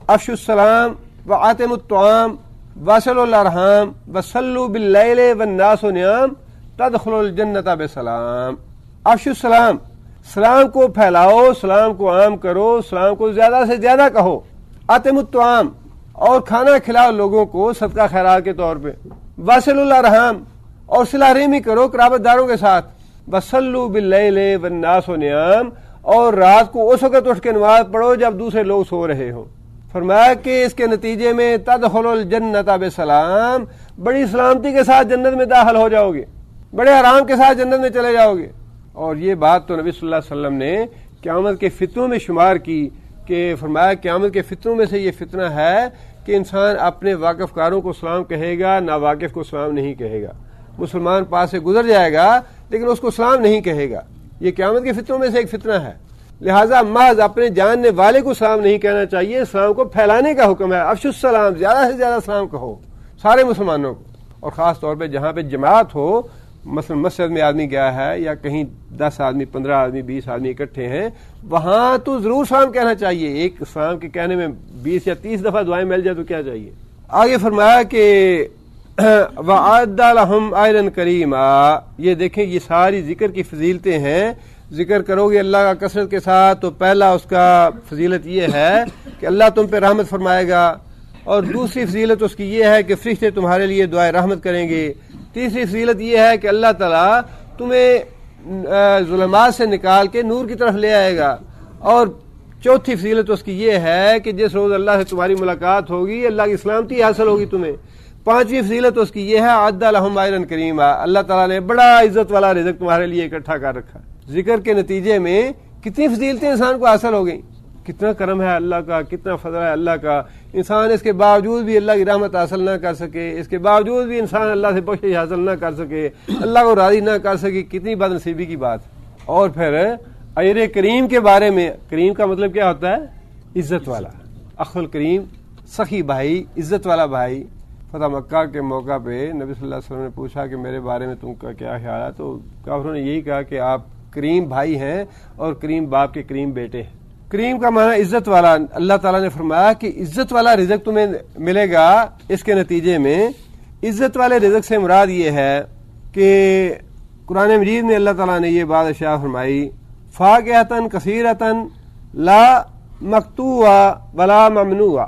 افشوا السلام وآتموا الطعام واصلوا الارحام وصلوا باللیل والناس نیام تدخلوا الجنۃ بسلام۔ افشوا السلام، سلام کو پھیلاؤ، سلام کو عام کرو، سلام کو زیادہ سے زیادہ کہو۔ آتموا الطعام، اور کھانا کھلاؤ لوگوں کو صدقہ خیرات کے طور پہ۔ واصلوا الارحام، اور صلہ رحمی کرو قرابت داروں کے ساتھ۔ وصلوا باللیل والناس نیام، اور رات کو اس وقت اٹھ کے نماز پڑھو جب دوسرے لوگ سو رہے ہوں۔ فرمایا کہ اس کے نتیجے میں تدخلوا الجنۃ بسلام، بڑی سلامتی کے ساتھ جنت میں داخل ہو جاؤ گے، بڑے آرام کے ساتھ جنت میں چلے جاؤ گے۔ اور یہ بات تو نبی صلی اللہ علیہ وسلم نے قیامت کے فتنوں میں شمار کی کہ فرمایا قیامت کے فتنوں میں سے یہ فتنہ ہے کہ انسان اپنے واقف کاروں کو سلام کہے گا، ناواقف کو سلام نہیں کہے گا، مسلمان پاس سے گزر جائے گا لیکن اس کو سلام نہیں کہے گا۔ یہ قیامت کے فتنوں میں سے ایک فتنہ ہے، لہٰذا محض اپنے جاننے والے کو سلام نہیں کہنا چاہیے، سلام کو پھیلانے کا حکم ہے۔ افشوا السلام، زیادہ سے زیادہ سلام کہو سارے مسلمانوں کو، اور خاص طور پہ جہاں پہ جماعت ہو، مثلا مسجد میں آدمی گیا ہے یا کہیں 10 آدمی 15 آدمی 20 آدمی اکٹھے ہیں، وہاں تو ضرور سلام کہنا چاہیے۔ ایک سلام کے کہنے میں 20 یا 30 دفعہ دعائیں مل جائے تو کیا چاہیے۔ آگے فرمایا کہ وَأَعَدَّ لَهُمْ أَجْرًا كَرِيمًا، یہ دیکھیں یہ ساری ذکر کی فضیلتیں ہیں۔ ذکر کرو گے اللہ کا کثرت کے ساتھ تو پہلا اس کا فضیلت یہ ہے کہ اللہ تم پہ رحمت فرمائے گا، اور دوسری فضیلت اس کی یہ ہے کہ فرشتے تمہارے لیے دعائے رحمت کریں گے۔ تیسری فضیلت یہ ہے کہ اللہ تعالیٰ تمہیں ظلمات سے نکال کے نور کی طرف لے آئے گا، اور چوتھی فضیلت اس کی یہ ہے کہ جس روز اللہ سے تمہاری ملاقات ہوگی اللہ کی سلامتی حاصل ہوگی تمہیں۔ پانچویں فضیلت اس کی یہ ہے اعد لہم اجرا کریما، اللہ تعالیٰ نے بڑا عزت والا رزق تمہارے لیے اکٹھا کر رکھا۔ ذکر کے نتیجے میں کتنی فضیلتیں انسان کو حاصل ہو گئیں، کتنا کرم ہے اللہ کا، کتنا فضل ہے اللہ کا۔ انسان اس کے باوجود بھی اللہ کی رحمت حاصل نہ کر سکے، اس کے باوجود بھی انسان اللہ سے بخشش حاصل نہ کر سکے، اللہ کو راضی نہ کر سکے، کتنی بد نصیبی کی بات۔ اور پھر اجر کریم کے بارے میں، کریم کا مطلب کیا ہوتا ہے؟ عزت والا، اخ الکریم، سخی بھائی، عزت والا بھائی۔ فتح مکہ کے موقع پہ نبی صلی اللہ علیہ وسلم نے پوچھا کہ میرے بارے میں تم کا کیا خیال ہے، تو کافروں نے یہی کہا کہ آپ کریم بھائی ہیں اور کریم باپ کے کریم بیٹے ہیں۔ کریم کا معنی عزت والا۔ اللہ تعالیٰ نے فرمایا کہ عزت والا رزق تمہیں ملے گا۔ اس کے نتیجے میں عزت والے رزق سے مراد یہ ہے کہ قرآن مجید میں اللہ تعالیٰ نے یہ بات ارشاد فرمائی، فاکہۃ کثیرۃ لا مقطوع ولا ممنوع۔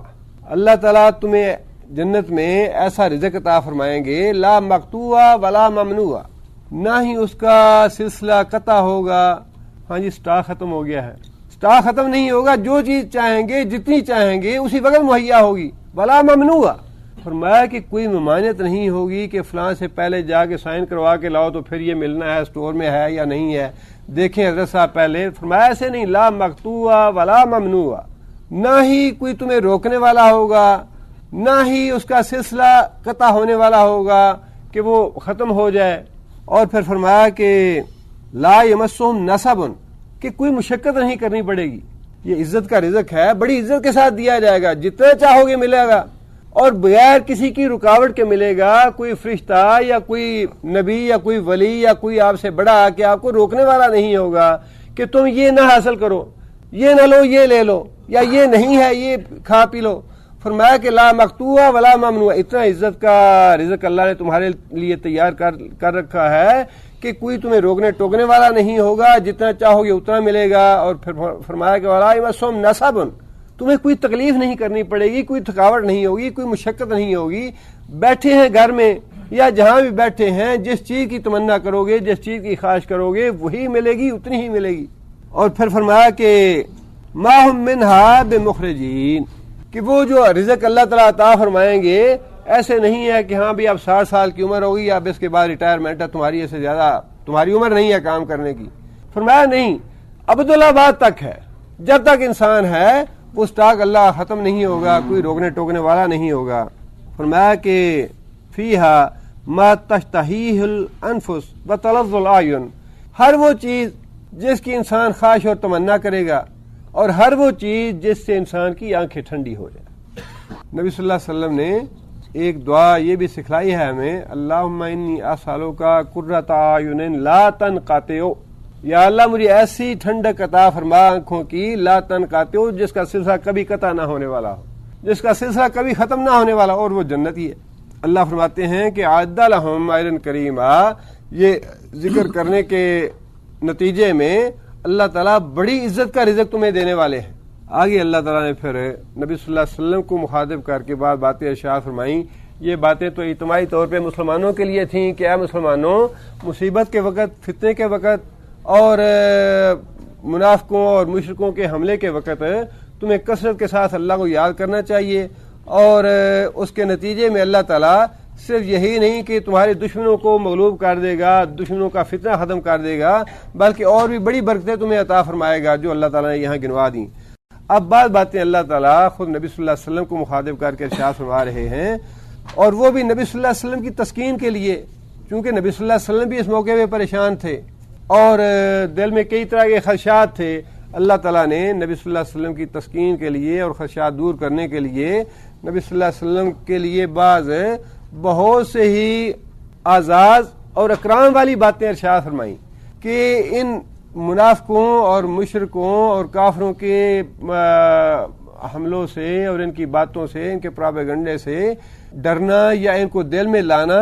اللہ تعالیٰ تمہیں جنت میں ایسا رزق عطا فرمائیں گے، لا مقطوع ولا ممنوع، نہ ہی اس کا سلسلہ قطع ہوگا۔ ہاں جی، سٹاک ختم ہو گیا ہے، سٹاک ختم نہیں ہوگا، جو چیز چاہیں گے جتنی چاہیں گے اسی وقت مہیا ہوگی۔ ولا ممنوع، فرمایا کہ کوئی ممانعت نہیں ہوگی کہ فلاں سے پہلے جا کے سائن کروا کے لاؤ تو پھر یہ ملنا ہے، اسٹور میں ہے یا نہیں ہے، دیکھیں حضرت صاحب پہلے۔ فرمایا ایسے نہیں، لا مقطوع ولا ممنوع، نہ ہی کوئی تمہیں روکنے والا ہوگا، نہ ہی اس کا سلسلہ قطع ہونے والا ہوگا کہ وہ ختم ہو جائے۔ اور پھر فرمایا کہ لا یمسہم نصب، کہ کوئی مشقت نہیں کرنی پڑے گی۔ یہ عزت کا رزق ہے، بڑی عزت کے ساتھ دیا جائے گا، جتنا چاہو گے ملے گا، اور بغیر کسی کی رکاوٹ کے ملے گا۔ کوئی فرشتہ یا کوئی نبی یا کوئی ولی یا کوئی آپ سے بڑا آ کے آپ کو روکنے والا نہیں ہوگا کہ تم یہ نہ حاصل کرو، یہ نہ لو، یہ لے لو، یا یہ نہیں ہے یہ کھا پی لو۔ فرمایا کہ لا مقطوع ولا ممنوع، اتنا عزت کا رزق اللہ نے تمہارے لیے تیار کر رکھا ہے کہ کوئی تمہیں روکنے ٹوکنے والا نہیں ہوگا، جتنا چاہو گے اتنا ملے گا۔ اور پھر فرمایا کہ ولا یمسہم نصب، تمہیں کوئی تکلیف نہیں کرنی پڑے گی، کوئی تھکاوٹ نہیں ہوگی، کوئی مشقت نہیں ہوگی۔ بیٹھے ہیں گھر میں یا جہاں بھی بیٹھے ہیں، جس چیز کی تمنا کرو گے، جس چیز کی خواہش کرو گے وہی ملے گی، اتنی ہی ملے گی۔ اور پھر فرمایا کہ ما ہم منہا بمخرجین، کہ وہ جو رزق اللہ تعالیٰ عطا فرمائیں گے ایسے نہیں ہے کہ ہاں بھی اب 60 سال کی عمر ہوگی، اب اس کے بعد ریٹائرمنٹ ہے تمہاری، اس سے زیادہ تمہاری عمر نہیں ہے کام کرنے کی۔ فرمایا نہیں، ابدالآباد تک ہے، جب تک انسان ہے وہ سٹاک اللہ ختم نہیں ہوگا، کوئی روکنے ٹوکنے والا نہیں ہوگا۔ فرمایا کہ فیہا ما تشتہیہ الانفس وتلظ الاعین، ہر وہ چیز جس کی انسان خواہش اور تمنا کرے گا، اور ہر وہ چیز جس سے انسان کی آنکھیں ٹھنڈی ہو جائیں۔ نبی صلی اللہ علیہ وسلم نے ایک دعا یہ بھی سکھلائی ہے ہمیں، اللہم انی اسألک قرۃ اعین لا تنقطع، یا اللہ مجھے ایسی ٹھنڈک عطا فرما آنکھوں کی لا تنقطع، جس کا سلسلہ کبھی قطع نہ ہونے والا ہو، جس کا سلسلہ کبھی ختم نہ ہونے والا، اور وہ جنتی ہے۔ اللہ فرماتے ہیں کہ اعد لہم اجرا کریما، یہ ذکر کرنے کے نتیجے میں اللہ تعالیٰ بڑی عزت کا رزق تمہیں دینے والے ہیں۔ آگے اللہ تعالیٰ نے پھر نبی صلی اللہ علیہ وسلم کو مخاطب کر کے بعد باتیں ارشاد فرمائیں۔ یہ باتیں تو اجتماعی طور پہ مسلمانوں کے لیے تھیں کہ اے مسلمانوں، مصیبت کے وقت، فتنے کے وقت اور منافقوں اور مشرکوں کے حملے کے وقت تمہیں کثرت کے ساتھ اللہ کو یاد کرنا چاہیے، اور اس کے نتیجے میں اللہ تعالیٰ صرف یہی نہیں کہ تمہارے دشمنوں کو مغلوب کر دے گا، دشمنوں کا فتنہ ختم کر دے گا، بلکہ اور بھی بڑی برکتیں تمہیں عطا فرمائے گا جو اللہ تعالیٰ نے یہاں گنوا دیں۔ اب بعض باتیں اللہ تعالیٰ خود نبی صلی اللہ علیہ وسلم کو مخاطب کر کے ارشاد فرما رہے ہیں، اور وہ بھی نبی صلی اللہ علیہ وسلم کی تسکین کے لیے، چونکہ نبی صلی اللہ علیہ وسلم بھی اس موقع پہ پریشان تھے اور دل میں کئی طرح کے خدشات تھے۔ اللہ تعالیٰ نے نبی صلی اللہ علیہ وسلم کی تسکین کے لیے اور خدشات دور کرنے کے لیے نبی صلی اللہ علیہ وسلم کے لیے بعض بہت سے ہی اعزاز اور اکرام والی باتیں ارشاد فرمائیں کہ ان منافقوں اور مشرکوں اور کافروں کے حملوں سے اور ان کی باتوں سے، ان کے پراپیگنڈے سے ڈرنا یا ان کو دل میں لانا،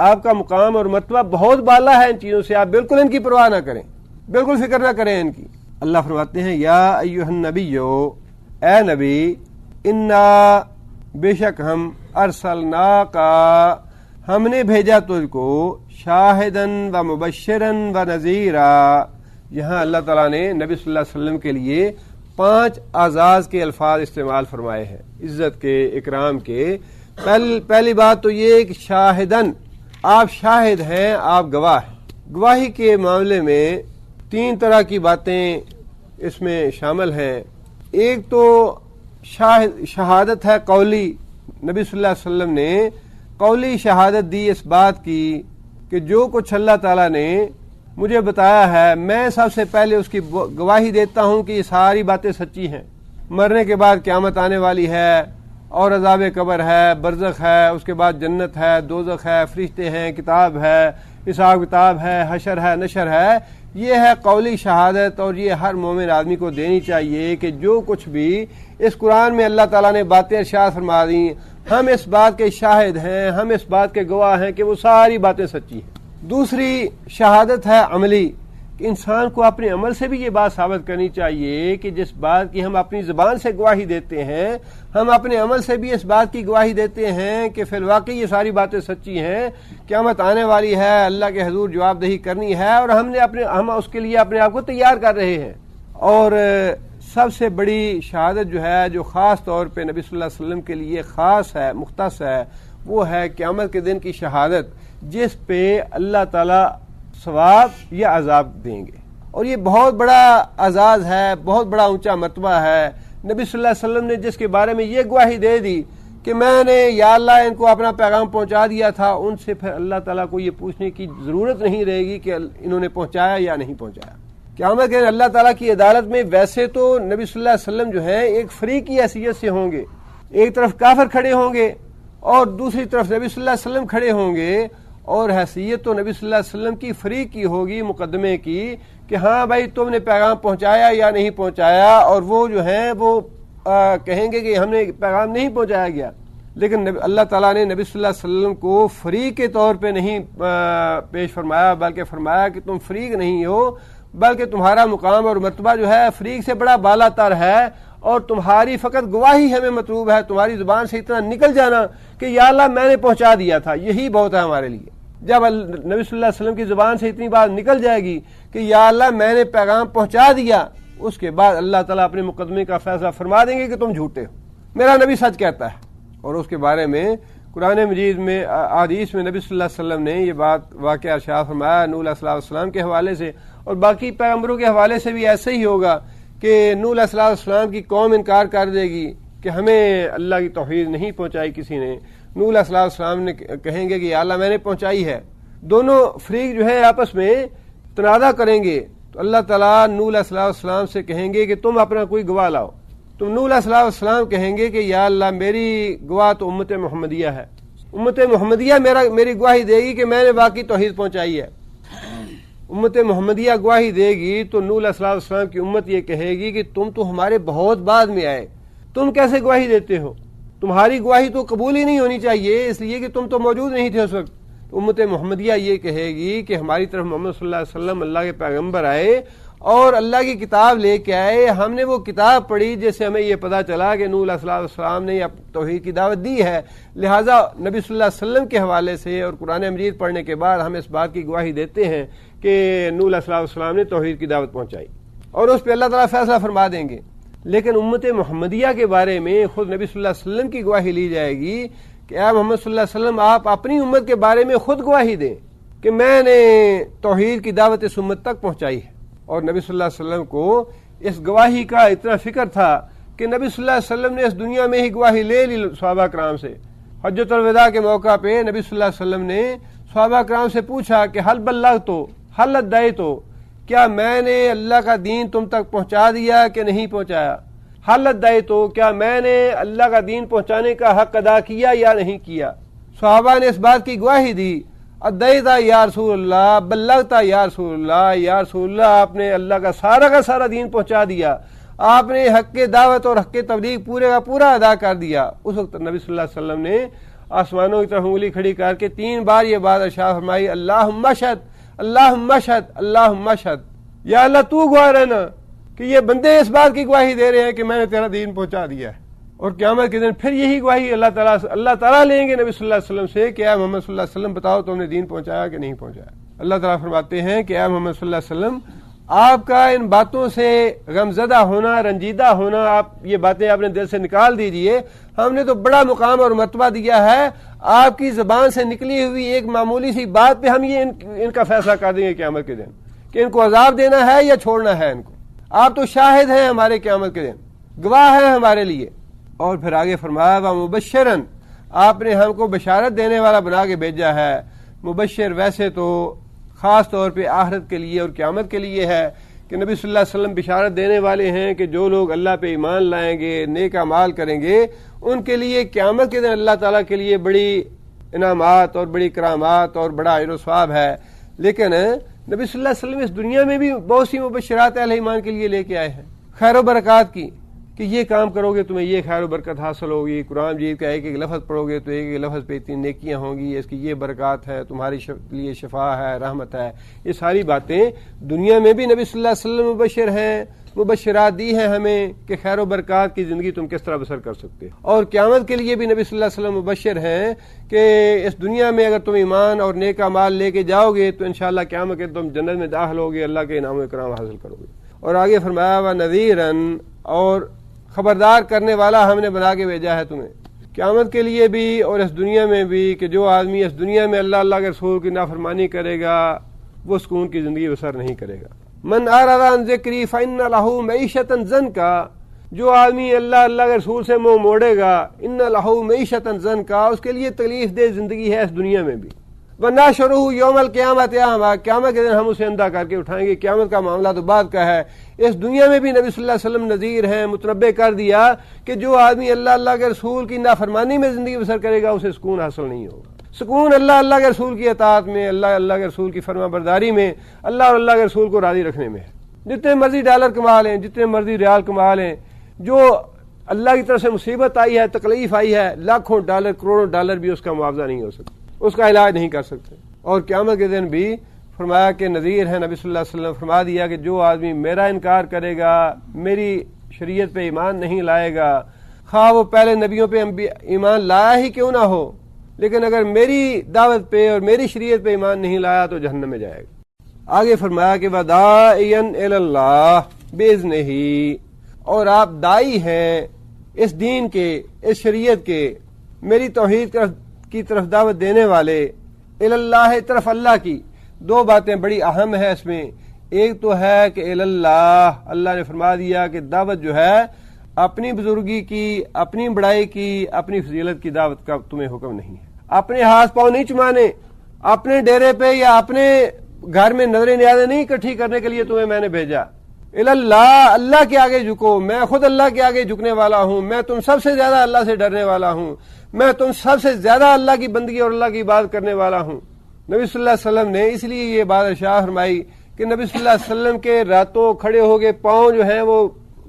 آپ کا مقام اور مرتبہ بہت بالا ہے ان چیزوں سے، آپ بالکل ان کی پرواہ نہ کریں، بالکل فکر نہ کریں ان کی۔ اللہ فرماتے ہیں یا ایھا النبی، اے نبی، انا بے شک ہم ارسلناک، ہم نے بھیجا تجھ کو شاہدن و مبشرن و نذیرا۔ یہاں اللہ تعالیٰ نے نبی صلی اللہ علیہ وسلم کے لیے 5 اعزاز کے الفاظ استعمال فرمائے ہیں، عزت کے، اکرام کے۔ پہلی بات تو یہ کہ شاہدن، آپ شاہد ہیں، آپ گواہ ہیں۔ گواہی کے معاملے میں 3 طرح کی باتیں اس میں شامل ہیں۔ ایک تو شہادت ہے قولی، نبی صلی اللہ علیہ وسلم نے قولی شہادت دی اس بات کی کہ جو کچھ اللہ تعالیٰ نے مجھے بتایا ہے میں سب سے پہلے اس کی گواہی دیتا ہوں کہ یہ ساری باتیں سچی ہیں۔ مرنے کے بعد قیامت آنے والی ہے، اور عذاب قبر ہے، برزخ ہے، اس کے بعد جنت ہے، دوزخ ہے، فرشتے ہیں، کتاب ہے، حساب کتاب ہے، حشر ہے، نشر ہے۔ یہ ہے قولی شہادت، اور یہ ہر مومن آدمی کو دینی چاہیے کہ جو کچھ بھی اس قرآن میں اللہ تعالیٰ نے باتیں ارشاد فرما دیں، ہم اس بات کے شاہد ہیں، ہم اس بات کے گواہ ہیں کہ وہ ساری باتیں سچی ہیں۔ دوسری شہادت ہے عملی، کہ انسان کو اپنے عمل سے بھی یہ بات ثابت کرنی چاہیے کہ جس بات کی ہم اپنی زبان سے گواہی دیتے ہیں، ہم اپنے عمل سے بھی اس بات کی گواہی دیتے ہیں کہ فی الواقع یہ ساری باتیں سچی ہیں، قیامت آنے والی ہے، اللہ کے حضور جواب دہی کرنی ہے، اور ہم اس کے لیے اپنے آپ کو تیار کر رہے ہیں۔ اور سب سے بڑی شہادت جو ہے، جو خاص طور پہ نبی صلی اللہ علیہ وسلم کے لیے خاص ہے، مختص ہے، وہ ہے قیامت کے دن کی شہادت، جس پہ اللہ تعالیٰ ثواب یا عذاب دیں گے۔ اور یہ بہت بڑا اعزاز ہے، بہت بڑا اونچا مرتبہ ہے۔ نبی صلی اللہ علیہ وسلم نے جس کے بارے میں یہ گواہی دے دی کہ میں نے یا اللہ ان کو اپنا پیغام پہنچا دیا تھا، ان سے پھر اللہ تعالیٰ کو یہ پوچھنے کی ضرورت نہیں رہے گی کہ انہوں نے پہنچایا یا نہیں پہنچایا۔ قیامت کے اللہ تعالیٰ کی عدالت میں ویسے تو نبی صلی اللہ علیہ وسلم جو ہے ایک فریق کی حیثیت سے ہوں گے، ایک طرف کافر کھڑے ہوں گے اور دوسری طرف نبی صلی اللہ علیہ وسلم کھڑے ہوں گے، اور حیثیت تو نبی صلی اللہ علیہ وسلم کی فریق کی ہوگی، مقدمے کی، کہ ہاں بھائی تم نے پیغام پہنچایا یا نہیں پہنچایا، اور وہ جو ہیں وہ کہیں گے کہ ہم نے پیغام نہیں پہنچایا گیا۔ لیکن اللہ تعالیٰ نے نبی صلی اللہ علیہ وسلم کو فریق کے طور پہ نہیں پیش فرمایا، بلکہ فرمایا کہ تم فریق نہیں ہو، بلکہ تمہارا مقام اور مرتبہ جو ہے فریق سے بڑا بالا تر ہے، اور تمہاری فقط گواہی ہمیں مطلوب ہے، تمہاری زبان سے اتنا نکل جانا کہ یا اللہ میں نے پہنچا دیا تھا، یہی بہت ہے ہمارے لیے۔ جب نبی صلی اللہ علیہ وسلم کی زبان سے اتنی بات نکل جائے گی کہ یا اللہ میں نے پیغام پہنچا دیا، اس کے بعد اللہ تعالیٰ اپنے مقدمے کا فیصلہ فرما دیں گے کہ تم جھوٹے ہو، میرا نبی سچ کہتا ہے، اور اس کے بارے میں قرآن مجید میں احادیث میں نبی صلی اللہ علیہ وسلم نے یہ بات واقعہ ارشاد فرمایا نوح علیہ السلام کے حوالے سے، اور باقی پیغمبروں کے حوالے سے بھی ایسے ہی ہوگا کہ نوح علیہ السلام کی قوم انکار کر دے گی کہ ہمیں اللہ کی توحید نہیں پہنچائی کسی نے۔ نوح علیہ السلام نے کہیں گے کہ یا اللہ میں نے پہنچائی ہے۔ دونوں فریق جو ہے آپس میں تنازع کریں گے تو اللہ تعالیٰ نوح علیہ السلام سے کہیں گے کہ تم اپنا کوئی گواہ لاؤ۔ تو نوح علیہ السلام کہیں گے کہ یا اللہ میری گواہ تو امت محمدیہ ہے، امت محمدیہ میری گواہی دے گی کہ میں نے واقعی توحید پہنچائی ہے۔ امت محمدیہ گواہی دے گی تو نوح علیہ السلام کی امت یہ کہے گی کہ تم تو ہمارے بہت بعد میں آئے، تم کیسے گواہی دیتے ہو؟ تمہاری گواہی تو قبول ہی نہیں ہونی چاہیے، اس لیے کہ تم تو موجود نہیں تھے اس وقت۔ امت محمدیہ یہ کہے گی کہ ہماری طرف محمد صلی اللہ علیہ وسلم اللہ کے پیغمبر آئے اور اللہ کی کتاب لے کے آئے، ہم نے وہ کتاب پڑھی جس سے ہمیں یہ پتہ چلا کہ نوح علیہ السلام نے توحید کی دعوت دی ہے، لہٰذا نبی صلی اللہ علیہ وسلم کے حوالے سے اور قرآن مجید پڑھنے کے بعد ہم اس بات کی گواہی دیتے ہیں کہ نوح علیہ السلام نے توحید کی دعوت پہنچائی، اور اس پہ اللہ تعالیٰ فیصلہ فرما دیں گے۔ لیکن امت محمدیہ کے بارے میں خود نبی صلی اللہ علیہ وسلم کی گواہی لی جائے گی کہ اے محمد صلی اللہ علیہ وسلم آپ اپنی امت کے بارے میں خود گواہی دیں کہ میں نے توحید کی دعوت اس امت تک پہنچائی ہے۔ اور نبی صلی اللہ علیہ وسلم کو اس گواہی کا اتنا فکر تھا کہ نبی صلی اللہ علیہ وسلم نے اس دنیا میں ہی گواہی لے لی صحابہ کرام سے۔ حجۃ الوداع کے موقع پہ نبی صلی اللہ علیہ وسلم نے صحابہ کرام سے پوچھا کہ حل بلغت حل ادعیت، کیا میں نے اللہ کا دین تم تک پہنچا دیا کہ نہیں پہنچایا؟ حل ادعیت، کیا میں نے اللہ کا دین پہنچانے کا حق ادا کیا یا نہیں کیا؟ صحابہ نے اس بات کی گواہی دی، ادعیتا یا رسول اللہ، بلغتا یا رسول اللہ، یا رسول اللہ آپ نے اللہ کا سارا دین پہنچا دیا، آپ نے حق دعوت اور حق تبلیغ پورے کا پورا ادا کر دیا۔ اس وقت نبی صلی اللہ علیہ وسلم نے آسمانوں کی طرف انگلی کھڑی کر کے 3 بار یہ بات ارشاد فرمائی، اللہم اشہد اللہم اشہد اللہم اشہد، یا اللہ تو گواہ رہنا کہ یہ بندے اس بات کی گواہی دے رہے ہیں کہ میں نے تیرا دین پہنچا دیا ہے۔ اور قیامت کے دن پھر یہی گواہی اللہ تعالیٰ لیں گے نبی صلی اللہ علیہ وسلم سے کہ اے محمد صلی اللہ علیہ وسلم بتاؤ تم نے دین پہنچایا کہ نہیں پہنچایا۔ اللہ تعالیٰ فرماتے ہیں کہ اے محمد صلی اللہ علیہ وسلم آپ کا ان باتوں سے غمزدہ ہونا، رنجیدہ ہونا، آپ یہ باتیں اپنے دل سے نکال دیجئے، ہم نے تو بڑا مقام اور مرتبہ دیا ہے، آپ کی زبان سے نکلی ہوئی ایک معمولی سی بات پہ ہم یہ ان کا فیصلہ کر دیں گے قیامت کے دن کہ ان کو عذاب دینا ہے یا چھوڑنا ہے ان کو۔ آپ تو شاہد ہیں ہمارے قیامت کے دن، گواہ ہیں ہمارے لیے۔ اور پھر آگے فرمایا وَمُبَشِّرًا، آپ نے ہم کو بشارت دینے والا بنا کے بھیجا ہے۔ مبشر ویسے تو خاص طور پہ آخرت کے لیے اور قیامت کے لیے ہے کہ نبی صلی اللہ علیہ وسلم بشارت دینے والے ہیں کہ جو لوگ اللہ پہ ایمان لائیں گے، نیک اعمال کریں گے، ان کے لیے قیامت کے دن اللہ تعالیٰ کے لیے بڑی انعامات اور بڑی کرامات اور بڑا اجر و ثواب ہے۔ لیکن نبی صلی اللہ علیہ وسلم اس دنیا میں بھی بہت سی مبشرات اہل ایمان کے لیے لے کے آئے ہیں، خیر و برکات کی، کہ یہ کام کرو گے تمہیں یہ خیر و برکت حاصل ہوگی، قرآن مجید کا ایک لفظ پڑھو گے تو ایک لفظ پہ اتنی نیکیاں ہوں گی، اس کی یہ برکات ہے، تمہاری لیے شفا ہے، رحمت ہے۔ یہ ساری باتیں دنیا میں بھی نبی صلی اللہ علیہ وسلم مبشر ہیں، مبشرات دی ہیں ہمیں کہ خیر و برکات کی زندگی تم کس طرح بسر کر سکتے، اور قیامت کے لیے بھی نبی صلی اللہ علیہ وسلم مبشر ہیں کہ اس دنیا میں اگر تم ایمان اور نیک اعمال لے کے جاؤ گے تو انشاءاللہ قیامت کے تم جنت میں داخل ہوگے، اللہ کے انعام و اکرام حاصل کرو گے۔ اور آگے فرمایا وَنَذِيرًا، اور خبردار کرنے والا ہم نے بنا کے بھیجا ہے تمہیں قیامت کے لیے بھی اور اس دنیا میں بھی، کہ جو آدمی اس دنیا میں اللہ کے رسول کی نافرمانی کرے گا وہ سکون کی زندگی بسر نہیں کرے گا۔ من اعرض عن ذکری فإن له معیشۃ ضنکا، جو آدمی اللہ کے رسول سے منہ موڑے گا، ان له معیشۃ ضنکا، اس کے لیے تکلیف دہ زندگی ہے اس دنیا میں بھی۔ وَنَحْشُرُهُ يَوْمَ الْقِيَامَةِ أَعْمَىٰ، قیامت کے دن ہم اسے اندھا کر کے اٹھائیں گے۔ قیامت کا معاملہ تو بعد کا ہے، اس دنیا میں بھی نبی صلی اللہ علیہ وسلم نذیر ہیں، متنبع کر دیا کہ جو آدمی اللہ کے رسول کی نافرمانی میں زندگی بسر کرے گا اسے سکون حاصل نہیں ہوگا۔ سکون اللہ کے رسول کی اطاعت میں، اللہ کے رسول کی فرما برداری میں، اللہ اور اللہ کے رسول کو راضی رکھنے میں ہے۔ جتنے مرضی ڈالر کما لیں، جتنے مرضی ریال کما لیں، جو اللہ کی طرف سے مصیبت آئی ہے، تکلیف آئی ہے، لاکھوں ڈالر کروڑوں ڈالر بھی اس کا معاوضہ نہیں ہو سکتا، اس کا علاج نہیں کر سکتے۔ اور قیامت کے دن بھی فرمایا کہ نذیر ہے نبی صلی اللہ علیہ وسلم، فرما دیا کہ جو آدمی میرا انکار کرے گا، میری شریعت پہ ایمان نہیں لائے گا، خواہ وہ پہلے نبیوں پہ ایمان لایا ہی کیوں نہ ہو، لیکن اگر میری دعوت پہ اور میری شریعت پہ ایمان نہیں لایا تو جہنم میں جائے گا۔ آگے فرمایا کہ وَدَاعِيًا إِلَى اللَّهِ بِإِذْنِهِ، اور آپ دائی ہیں اس دین کے، اس شریعت کے، میری توحید کی طرف دعوت دینے والے، اللہ طرف اللہ کی. دو باتیں بڑی اہم ہیں اس میں. ایک تو ہے کہ اللہ نے فرما دیا کہ دعوت جو ہے اپنی بزرگی کی، اپنی بڑائی کی، اپنی فضیلت کی دعوت کا تمہیں حکم نہیں ہے. اپنے ہاتھ پاؤں نہیں چمانے، اپنے ڈیرے پہ یا اپنے گھر میں نظریں نیازیں نہیں اکٹھی کرنے کے لیے تمہیں میں نے بھیجا. اللہ کے آگے جھکو، میں خود اللہ کے آگے جھکنے والا ہوں، میں تم سب سے زیادہ اللہ سے ڈرنے والا ہوں، میں تم سب سے زیادہ اللہ کی بندگی اور اللہ کی عبادت کرنے والا ہوں. نبی صلی اللہ علیہ وسلم نے اس لیے یہ بات ارشاد فرمائی کہ نبی صلی اللہ علیہ وسلم کے راتوں کھڑے ہو گئے پاؤں جو ہیں وہ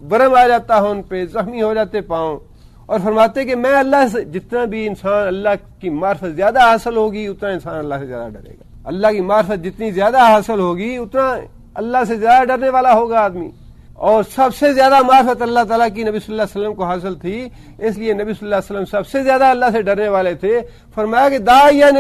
برم آ جاتا ہے ان پہ، زخمی ہو جاتے پاؤں، اور فرماتے کہ میں اللہ سے، جتنا بھی انسان اللہ کی معرفت زیادہ حاصل ہوگی اتنا انسان اللہ سے زیادہ ڈرے گا. اللہ کی معرفت جتنی زیادہ حاصل ہوگی اتنا اللہ سے زیادہ ڈرنے والا ہوگا آدمی. اور سب سے زیادہ معرفت اللہ تعالیٰ کی نبی صلی اللہ علیہ وسلم کو حاصل تھی، اس لیے نبی صلی اللہ علیہ وسلم سب سے زیادہ اللہ سے ڈرنے والے تھے. فرمایا کہ داعیان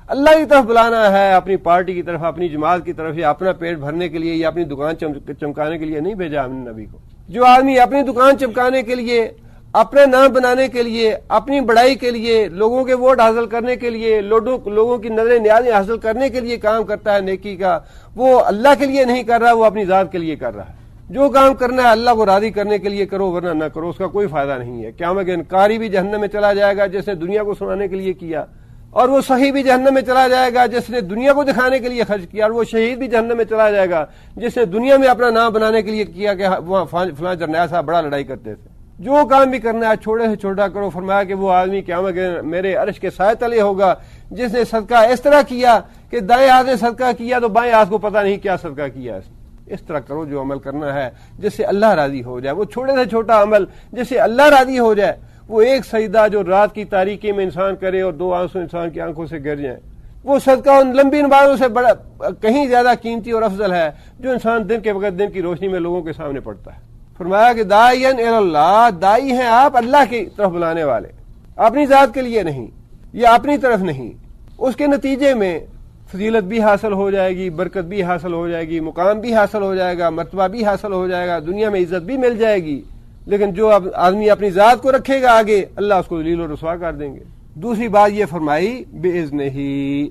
اللہ کی طرف بلانا ہے، اپنی پارٹی کی طرف، اپنی جماعت کی طرف، یا اپنا پیٹ بھرنے کے لیے یا اپنی دکان چمکانے کے لیے نہیں بھیجا ہم نے نبی کو. جو آدمی اپنی دکان چمکانے کے لیے، اپنے نام بنانے کے لیے، اپنی بڑائی کے لیے، لوگوں کے ووٹ حاصل کرنے کے لیے، لوگوں کی نظریں نیازیں حاصل کرنے کے لیے کام کرتا ہے نیکی کا، وہ اللہ کے لیے نہیں کر رہا، وہ اپنی ذات کے لیے کر رہا ہے. جو کام کرنا ہے اللہ کو راضی کرنے کے لیے کرو، ورنہ نہ کرو، اس کا کوئی فائدہ نہیں ہے. قیامت کے انکاری بھی جہنم میں چلا جائے گا جس نے دنیا کو سنانے کے لیے کیا، اور وہ صحیح بھی جہنم میں چلا جائے گا جس نے دنیا کو دکھانے کے لیے خرچ کیا، اور وہ شہید بھی جہنم میں چلا جائے گا جس نے دنیا میں اپنا نام بنانے کے لیے کیا کہ وہاں فلاں جرنیل صاحب بڑا لڑائی کرتے تھے. جو کام بھی کرنا ہے چھوٹے سے چھوٹا کرو. فرمایا کہ وہ آدمی قیامت کے میرے عرش کے سائے تلے ہوگا جس نے صدقہ اس طرح کیا کہ دائیں ہاتھ نے صدقہ کیا تو بائیں ہاتھ کو پتہ نہیں کیا صدقہ کیا. اس طرح کرو جو عمل کرنا ہے جس سے اللہ راضی ہو جائے. وہ چھوٹے سے چھوٹا عمل جس سے اللہ راضی ہو جائے. وہ ایک سجدہ جو رات کی تاریکی میں انسان کرے اور 2 آنسو انسان کی آنکھوں سے گر جائیں، وہ صدقہ ان لمبی نمازوں سے بڑا کہیں زیادہ قیمتی اور افضل ہے جو انسان دن کے وقت دن کی روشنی میں لوگوں کے سامنے پڑتا ہے. فرمایا کہ داعیان اللہ، دائی ہیں آپ اللہ کی طرف بلانے والے، اپنی ذات کے لیے نہیں یا اپنی طرف نہیں. اس کے نتیجے میں فضیلت بھی حاصل ہو جائے گی، برکت بھی حاصل ہو جائے گی، مقام بھی حاصل ہو جائے گا، مرتبہ بھی حاصل ہو جائے گا، دنیا میں عزت بھی مل جائے گی. لیکن جو آدمی اپنی ذات کو رکھے گا آگے، اللہ اس کو ذلیل و رسوا کر دیں گے. دوسری بات یہ فرمائی بِإِذْنِهِ،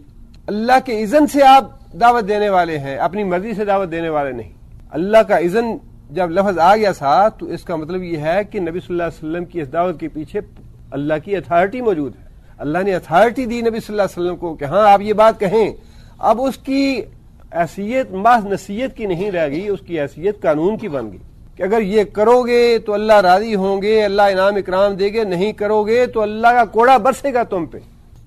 اللہ کے اذن سے آپ دعوت دینے والے ہیں، اپنی مرضی سے دعوت دینے والے نہیں. اللہ کا اذن جب لفظ آ گیا ساتھ تو اس کا مطلب یہ ہے کہ نبی صلی اللہ علیہ وسلم کی اس دعوت کے پیچھے اللہ کی اتھارٹی موجود ہے. اللہ نے اتھارٹی دی نبی صلی اللہ علیہ وسلم کو کہ ہاں آپ یہ بات کہیں. اب اس کی حیثیت محض نصیحت کی نہیں رہ گئی، اس کی حیثیت قانون کی بن گئی کہ اگر یہ کرو گے تو اللہ راضی ہوں گے، اللہ انعام اکرام دے گے، نہیں کرو گے تو اللہ کا کوڑا برسے گا تم پہ،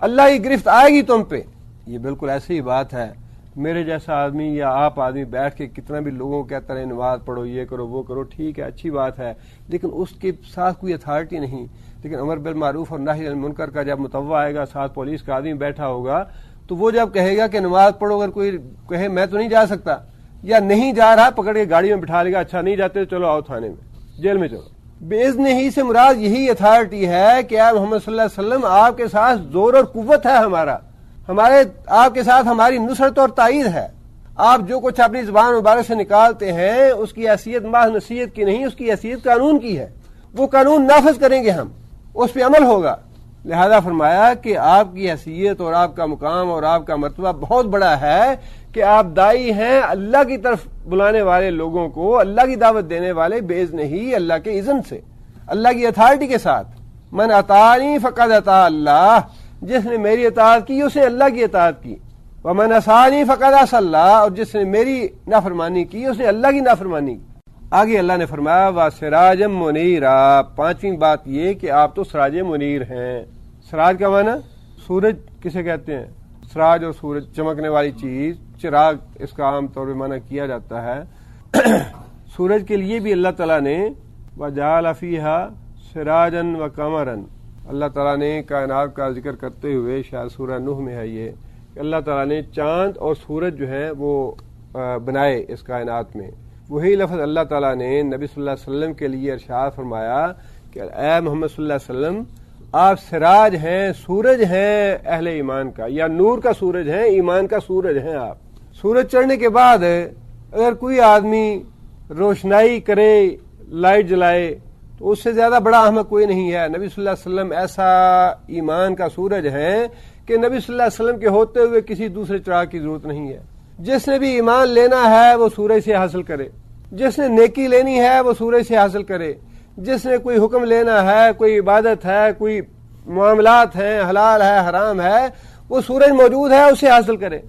اللہ کی گرفت آئے گی تم پہ. یہ بالکل ایسی ہی بات ہے. میرے جیسا آدمی یا آپ آدمی بیٹھ کے کتنا بھی لوگوں کو کہتا رہے نماز پڑھو، یہ کرو وہ کرو، ٹھیک ہے اچھی بات ہے، لیکن اس کے ساتھ کوئی اتھارٹی نہیں. لیکن امر بالمعروف اور نہی عن المنکر کا جب متوع آئے گا، ساتھ پولیس کا آدمی بیٹھا ہوگا، تو وہ جب کہے گا کہ نماز پڑھو، اگر کوئی کہے میں تو نہیں جا سکتا یا نہیں جا رہا، پکڑ کے گاڑی میں بٹھا لے گا، اچھا نہیں جاتے چلو آؤ تھانے میں، جیل میں چلو. باذن ہی سے مراد یہی اتھارٹی ہے کہ آپ محمد صلی اللہ علیہ وسلم آپ کے ساتھ زور اور قوت ہے، ہمارے آپ کے ساتھ ہماری نصرت اور تائید ہے. آپ جو کچھ اپنی زبان مبارک سے نکالتے ہیں اس کی حیثیت محض نصیحت کی نہیں، اس کی حیثیت قانون کی ہے. وہ قانون نافذ کریں گے ہم، اس پہ عمل ہوگا. لہذا فرمایا کہ آپ کی حیثیت اور آپ کا مقام اور آپ کا مرتبہ بہت بڑا ہے کہ آپ دائی ہیں اللہ کی طرف بلانے والے لوگوں کو، اللہ کی دعوت دینے والے، باذن ہی اللہ کے اذن سے، اللہ کی اتھارٹی کے ساتھ. من اطاعنی فقد اطاع اللہ، جس نے میری اطاعت کی اس نے اللہ کی اطاعت کی. ومن عصانی فقد عصی اللہ، اور جس نے میری نافرمانی کی اس نے اللہ کی نافرمانی کی. آگے اللہ نے فرمایا وَسِرَاجًا مُنِيرًا، پانچویں بات یہ کہ آپ تو سراج منیر ہیں. سراج کا معنی سورج کسے کہتے ہیں؟ سراج اور سورج چمکنے والی چیز، چراغ اس کا عام طور پہ معنی کیا جاتا ہے. سورج کے لیے بھی اللہ تعالیٰ نے وَجَعَلَ فِيهَا سِرَاجًا وَقَمَرًا، اللہ تعالیٰ نے کائنات کا ذکر کرتے ہوئے، شاید سورہ نوح میں ہے یہ، کہ اللہ تعالیٰ نے چاند اور سورج جو ہیں وہ بنائے اس کائنات میں. وہی لفظ اللہ تعالیٰ نے نبی صلی اللہ علیہ وسلم کے لیے ارشاد فرمایا کہ اے محمد صلی اللہ علیہ وسلم آپ سراج ہیں، سورج ہیں اہل ایمان کا، یا نور کا سورج ہیں، ایمان کا سورج ہیں آپ. سورج چڑھنے کے بعد اگر کوئی آدمی روشنائی کرے، لائٹ جلائے، تو اس سے زیادہ بڑا احمق کوئی نہیں ہے. نبی صلی اللہ علیہ وسلم ایسا ایمان کا سورج ہے کہ نبی صلی اللہ علیہ وسلم کے ہوتے ہوئے کسی دوسرے چراغ کی ضرورت نہیں ہے. جس نے بھی ایمان لینا ہے وہ سورج سے حاصل کرے، جس نے نیکی لینی ہے وہ سورج سے حاصل کرے، جس نے کوئی حکم لینا ہے، کوئی عبادت ہے، کوئی معاملات ہیں، حلال ہے حرام ہے، وہ سورج موجود ہے اسے حاصل کرے.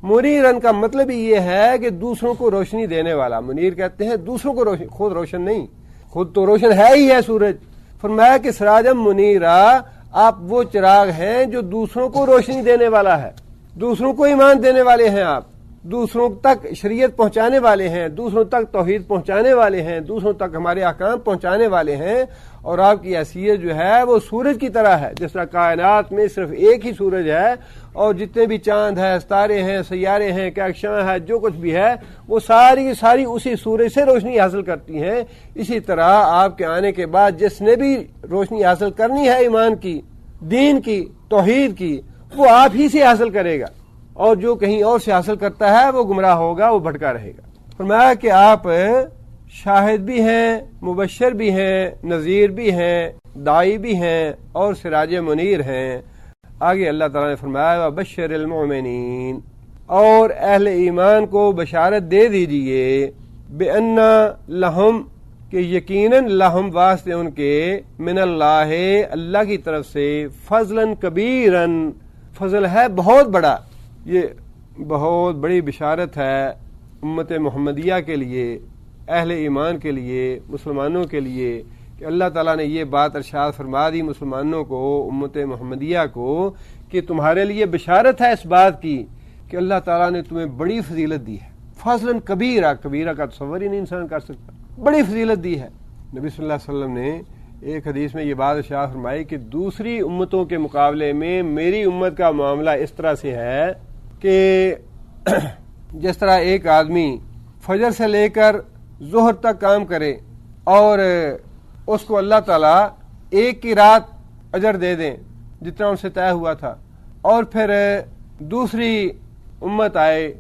منیرن کا مطلب ہی یہ ہے کہ دوسروں کو روشنی دینے والا. منیر کہتے ہیں دوسروں کو روشنی، خود روشن نہیں، خود تو روشن ہے ہی ہے سورج. فرمایا کہ سراجم منیرا، آپ وہ چراغ ہیں جو دوسروں کو روشنی دینے والا ہے، دوسروں کو ایمان دینے والے ہیں، آپ دوسروں تک شریعت پہنچانے والے ہیں، دوسروں تک توحید پہنچانے والے ہیں، دوسروں تک ہمارے احکام پہنچانے والے ہیں. اور آپ کی حیثیت جو ہے وہ سورج کی طرح ہے. جس طرح کائنات میں صرف ایک ہی سورج ہے اور جتنے بھی چاند ہیں، ستارے ہیں، سیارے ہیں، کہکشاں ہے، جو کچھ بھی ہے وہ ساری کی ساری اسی سورج سے روشنی حاصل کرتی ہیں. اسی طرح آپ کے آنے کے بعد جس نے بھی روشنی حاصل کرنی ہے ایمان کی، دین کی، توحید کی، وہ آپ ہی سے حاصل کرے گا، اور جو کہیں اور سے حاصل کرتا ہے وہ گمراہ ہوگا، وہ بھٹکا رہے گا. فرمایا کہ آپ شاہد بھی ہیں، مبشر بھی ہیں، نذیر بھی ہیں، داعی بھی ہیں اور سراج منیر ہیں. آگے اللہ تعالیٰ نے فرمایا بشر المؤمنین، اور اہل ایمان کو بشارت دے دیجئے، بِأَنَّ لَهُمْ، کہ یقیناً لہم واسطے ان کے، من اللہ، اللہ کی طرف سے، فضلاً کبیراً، فضل ہے بہت بڑا. یہ بہت بڑی بشارت ہے امت محمدیہ کے لیے، اہل ایمان کے لیے، مسلمانوں کے لیے، کہ اللہ تعالیٰ نے یہ بات ارشاد فرما دی مسلمانوں کو، امت محمدیہ کو، کہ تمہارے لیے بشارت ہے اس بات کی کہ اللہ تعالیٰ نے تمہیں بڑی فضیلت دی ہے. فضلاً کبیرہ، کبیرہ کا تصور ہی نہیں انسان کر سکتا، بڑی فضیلت دی ہے. نبی صلی اللہ علیہ وسلم نے ایک حدیث میں یہ بات ارشاد فرمائی کہ دوسری امتوں کے مقابلے میں میری امت کا معاملہ اس طرح سے ہے کہ جس طرح ایک آدمی فجر سے لے کر ظہر تک کام کرے اور اس کو اللہ تعالیٰ ایک کی رات اجر دے دیں جتنا ان سے طے ہوا تھا، اور پھر دوسری امت آئے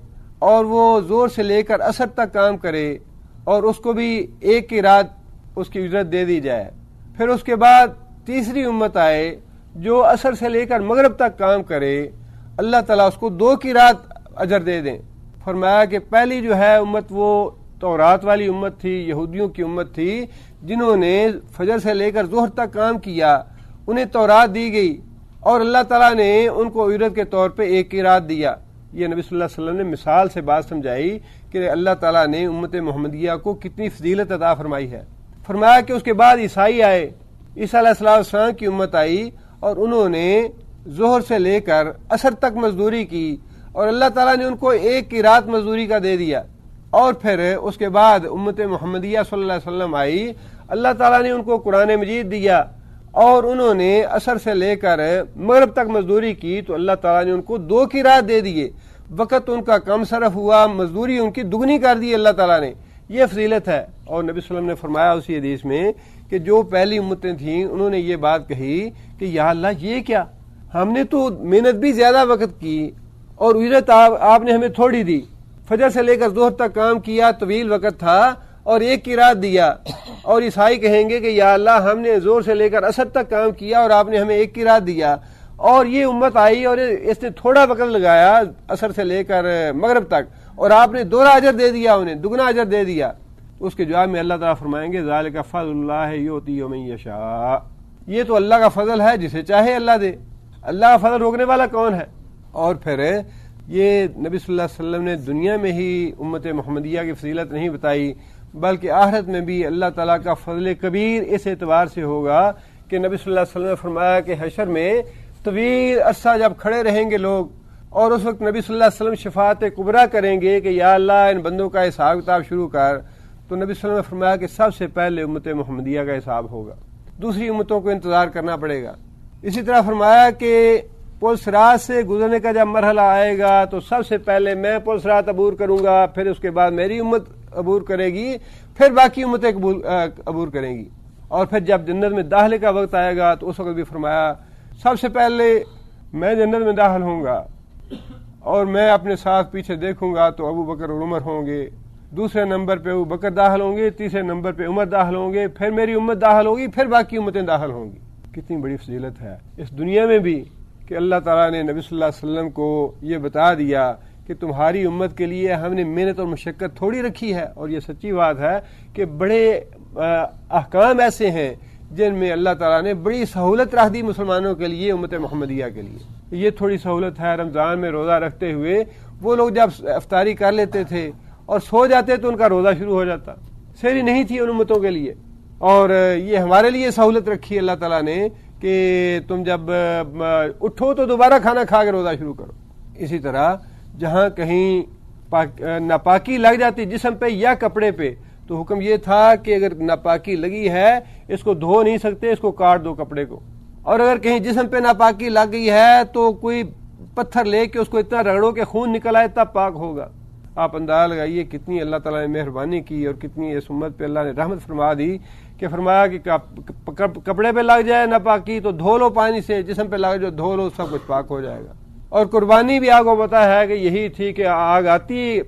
اور وہ زور سے لے کر عصر تک کام کرے اور اس کو بھی ایک کی رات اس کی اجرت دے دی جائے، پھر اس کے بعد تیسری امت آئے جو عصر سے لے کر مغرب تک کام کرے، اللہ تعالیٰ اس کو 2 کی رات اجر دے دیں. فرمایا کہ پہلی جو ہے امت وہ تورات والی امت تھی، یہودیوں کی امت تھی، جنہوں نے فجر سے لے کر ظہر تک کام کیا، انہیں تورات دی گئی اور اللہ تعالیٰ نے ان کو اجرت کے طور پہ 1 کی رات دیا. یہ نبی صلی اللہ علیہ وسلم نے مثال سے بات سمجھائی کہ اللہ تعالیٰ نے امت محمدیہ کو کتنی فضیلت عطا فرمائی ہے. فرمایا کہ اس کے بعد عیسائی آئے، عیسیٰ علیہ السلام کی امت آئی اور انہوں نے ظہر سے لے کر عصر تک مزدوری کی اور اللہ تعالیٰ نے ان کو 1 کی رات مزدوری کا دے دیا. اور پھر اس کے بعد امت محمدیہ صلی اللہ علیہ وسلم آئی، اللہ تعالیٰ نے ان کو قرآن مجید دیا اور انہوں نے عصر سے لے کر مغرب تک مزدوری کی تو اللہ تعالیٰ نے ان کو 2 کی رات دے دیے. وقت ان کا کم صرف ہوا، مزدوری ان کی دگنی کر دی اللہ تعالیٰ نے. یہ فضیلت ہے. اور نبی صلی اللہ علیہ وسلم نے فرمایا اسی حدیث میں کہ جو پہلی امتیں تھیں انہوں نے یہ بات کہی کہ یا اللہ یہ کیا، ہم نے تو محنت بھی زیادہ وقت کی اور اجرت آپ نے ہمیں تھوڑی دی. فجر سے لے کر ظہر تک کام کیا، طویل وقت تھا اور 1 کی رات دیا. اور عیسائی کہیں گے کہ یا اللہ ہم نے زور سے لے کر عصر تک کام کیا اور آپ نے ہمیں 1 کی رات دیا. اور یہ امت آئی اور اس نے تھوڑا وقت لگایا عصر سے لے کر مغرب تک اور آپ نے 2 اجر دے دیا، انہیں دگنا اجر دے دیا. اس کے جواب میں اللہ تعالیٰ فرمائیں گے ذالک فضل اللہ یؤتی من یشاء، یہ تو اللہ کا فضل ہے جسے چاہے اللہ دے. اللہ کا فضل روکنے والا کون ہے؟ اور پھر یہ نبی صلی اللہ علیہ وسلم نے دنیا میں ہی امت محمدیہ کی فضیلت نہیں بتائی بلکہ آخرت میں بھی اللہ تعالیٰ کا فضل کبیر اس اعتبار سے ہوگا کہ نبی صلی اللہ علیہ وسلم نے فرمایا کہ حشر میں طویل عرصہ جب کھڑے رہیں گے لوگ اور اس وقت نبی صلی اللہ علیہ وسلم شفاعت کبریٰ کریں گے کہ یا اللہ ان بندوں کا حساب کتاب شروع کر، تو نبی صلی اللہ علیہ وسلم نے فرمایا کہ سب سے پہلے امت محمدیہ کا حساب ہوگا، دوسری امتوں کو انتظار کرنا پڑے گا. اسی طرح فرمایا کہ پل صراط سے گزرنے کا جب مرحلہ آئے گا تو سب سے پہلے میں پل صراط عبور کروں گا، پھر اس کے بعد میری امت عبور کرے گی، پھر باقی امتیں عبور کریں گی. اور پھر جب جنت میں داخلے کا وقت آئے گا تو اس وقت بھی فرمایا سب سے پہلے میں جنت میں داخل ہوں گا اور میں اپنے ساتھ پیچھے دیکھوں گا تو ابو بکر اور عمر ہوں گے، دوسرے نمبر پہ ابو بکر داخل ہوں گے، تیسرے نمبر پہ عمر داخل ہوں گے، پھر میری امت داخل ہوگی، پھر باقی امتیں داخل ہوں گی۔ کتنی بڑی فضیلت ہے اس دنیا میں بھی کہ اللہ تعالیٰ نے نبی صلی اللہ علیہ وسلم کو یہ بتا دیا کہ تمہاری امت کے لیے ہم نے محنت اور مشقت تھوڑی رکھی ہے، اور یہ سچی بات ہے کہ بڑے احکام ایسے ہیں جن میں اللہ تعالیٰ نے بڑی سہولت رکھ دی مسلمانوں کے لیے، امت محمدیہ کے لیے۔ یہ تھوڑی سہولت ہے، رمضان میں روزہ رکھتے ہوئے وہ لوگ جب افطاری کر لیتے تھے اور سو جاتے تو ان کا روزہ شروع ہو جاتا، سحری نہیں تھی ان امتوں کے لیے، اور یہ ہمارے لیے سہولت رکھی اللہ تعالیٰ نے کہ تم جب اٹھو تو دوبارہ کھانا کھا کے روزہ شروع کرو۔ اسی طرح جہاں کہیں ناپاکی لگ جاتی جسم پہ یا کپڑے پہ تو حکم یہ تھا کہ اگر ناپاکی لگی ہے اس کو دھو نہیں سکتے، اس کو کاٹ دو کپڑے کو، اور اگر کہیں جسم پہ ناپاکی لگ گئی ہے تو کوئی پتھر لے کے اس کو اتنا رگڑو کہ خون نکل آئے تب پاک ہوگا۔ آپ اندازہ لگائیے کتنی اللہ تعالیٰ نے مہربانی کی اور کتنی اس امت پہ اللہ نے رحمت فرما دی کہ فرمایا کہ کپڑے پہ لگ جائے ناپاکی تو دھو لو پانی سے، جسم پہ لگ جائے دھو لو، سب کچھ پاک ہو جائے گا۔ اور قربانی بھی آپ کو پتا ہے کہ یہی تھی کہ آگ آتی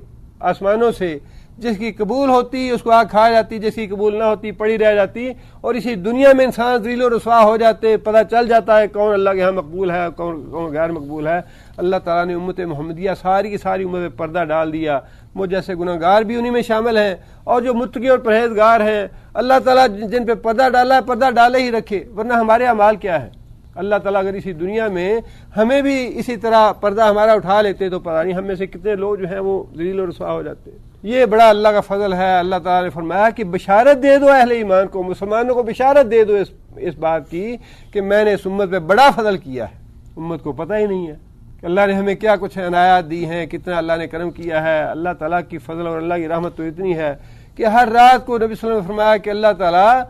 آسمانوں سے، جس کی قبول ہوتی اس کو آگ کھا جاتی، جس کی قبول نہ ہوتی پڑی رہ جاتی، اور اسی دنیا میں انسان ذلیل و رسوا ہو جاتے، پتہ چل جاتا ہے کون اللہ کے ہاں مقبول ہے کون غیر مقبول ہے۔ اللہ تعالیٰ نے امت محمدیہ ساری کی ساری امت پہ پردہ ڈال دیا، مجھ جیسے گناہ گار بھی انہی میں شامل ہیں، اور جو متقی اور پرہیزگار ہیں اللہ تعالیٰ جن پہ پردہ ڈالا ہے پردہ ڈالے ہی رکھے، ورنہ ہمارے اعمال کیا ہے؟ اللہ تعالیٰ اگر اسی دنیا میں ہمیں بھی اسی طرح پردہ ہمارا اٹھا لیتے تو پتہ نہیں ہم میں سے کتنے لوگ جو ہیں وہ ذلیل و رسوا ہو جاتے۔ یہ بڑا اللہ کا فضل ہے۔ اللہ تعالیٰ نے فرمایا کہ بشارت دے دو اہل ایمان کو، مسلمانوں کو بشارت دے دو اس بات کی کہ میں نے اس امت پہ بڑا فضل کیا ہے۔ امت کو پتہ ہی نہیں ہے کہ اللہ نے ہمیں کیا کچھ عنایات دی ہیں، کتنا اللہ نے کرم کیا ہے۔ اللہ تعالیٰ کی فضل اور اللہ کی رحمت تو اتنی ہے کہ ہر رات کو نبی صلی اللہ علیہ وسلم نے فرمایا کہ اللہ تعالیٰ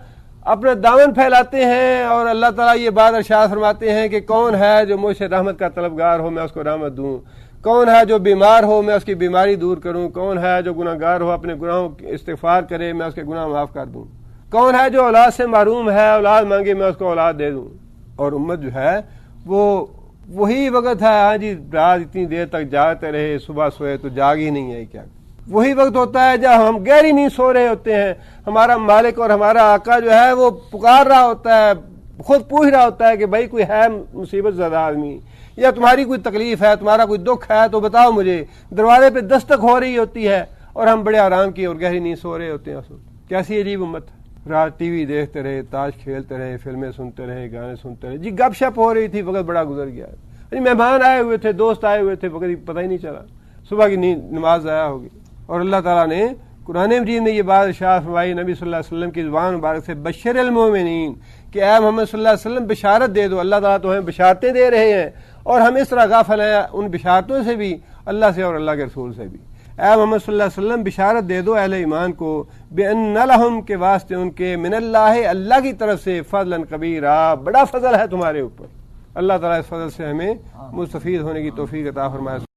اپنا دامن پھیلاتے ہیں، اور اللہ تعالیٰ یہ بات ارشاد فرماتے ہیں کہ کون ہے جو مجھ سے رحمت کا طلبگار ہو میں اس کو رحمت دوں، کون ہے جو بیمار ہو میں اس کی بیماری دور کروں، کون ہے جو گناہ گار ہو اپنے گناہوں کی استغفار کرے میں اس کے گناہ معاف کر دوں، کون ہے جو اولاد سے محروم ہے اولاد مانگے میں اس کو اولاد دے دوں۔ اور امت جو ہے وہ وہی وقت ہے، ہاں جی رات اتنی دیر تک جاگتے رہے، صبح سوئے تو جاگ ہی نہیں ہے، کیا وہی وقت ہوتا ہے جب ہم گہری نیند سو رہے ہوتے ہیں، ہمارا مالک اور ہمارا آقا جو ہے وہ پکار رہا ہوتا ہے، خود پوچھ رہا ہوتا ہے کہ بھائی کوئی ہے مصیبت زدہ آدمی، یا تمہاری کوئی تکلیف ہے، تمہارا کوئی دکھ ہے تو بتاؤ مجھے۔ دروازے پہ دستک ہو رہی ہوتی ہے اور ہم بڑے آرام کی اور گہری نیند سو رہے ہوتے ہیں۔ کیسی عجیب امت، رات ٹی وی دیکھتے رہے، تاش کھیلتے رہے، فلمیں سنتے رہے، گانے سنتے رہے، جی گپ شپ ہو رہی تھی، وقت بڑا گزر گیا، مہمان آئے ہوئے تھے، دوست آئے ہوئے تھے، وقت پتہ ہی نہیں چلا، صبح کی نیند نماز ضائع ہوگی۔ اور اللہ تعالیٰ نے قرآن مجید میں یہ بات ارشاد فرمائی نبی صلی اللہ علیہ وسلم کی زبان مبارک سے، بشر المومنین، کہ اے محمد صلی اللہ علیہ وسلم بشارت دے دو۔ اللہ تعالیٰ تو ہمیں بشارتیں دے رہے ہیں، اور ہم اس طرح غافل ہیں ان بشارتوں سے بھی، اللہ سے اور اللہ کے رسول سے بھی۔ اے محمد صلی اللہ علیہ وسلم بشارت دے دو اہل ایمان کو، بِأَنَّ لَهُمْ کے واسطے ان کے، من اللہ اللہ کی طرف سے، فضلا کبیرا بڑا فضل ہے تمہارے اوپر۔ اللہ تعالیٰ اس فضل سے ہمیں مستفید ہونے کی توفیق عطا فرمائے۔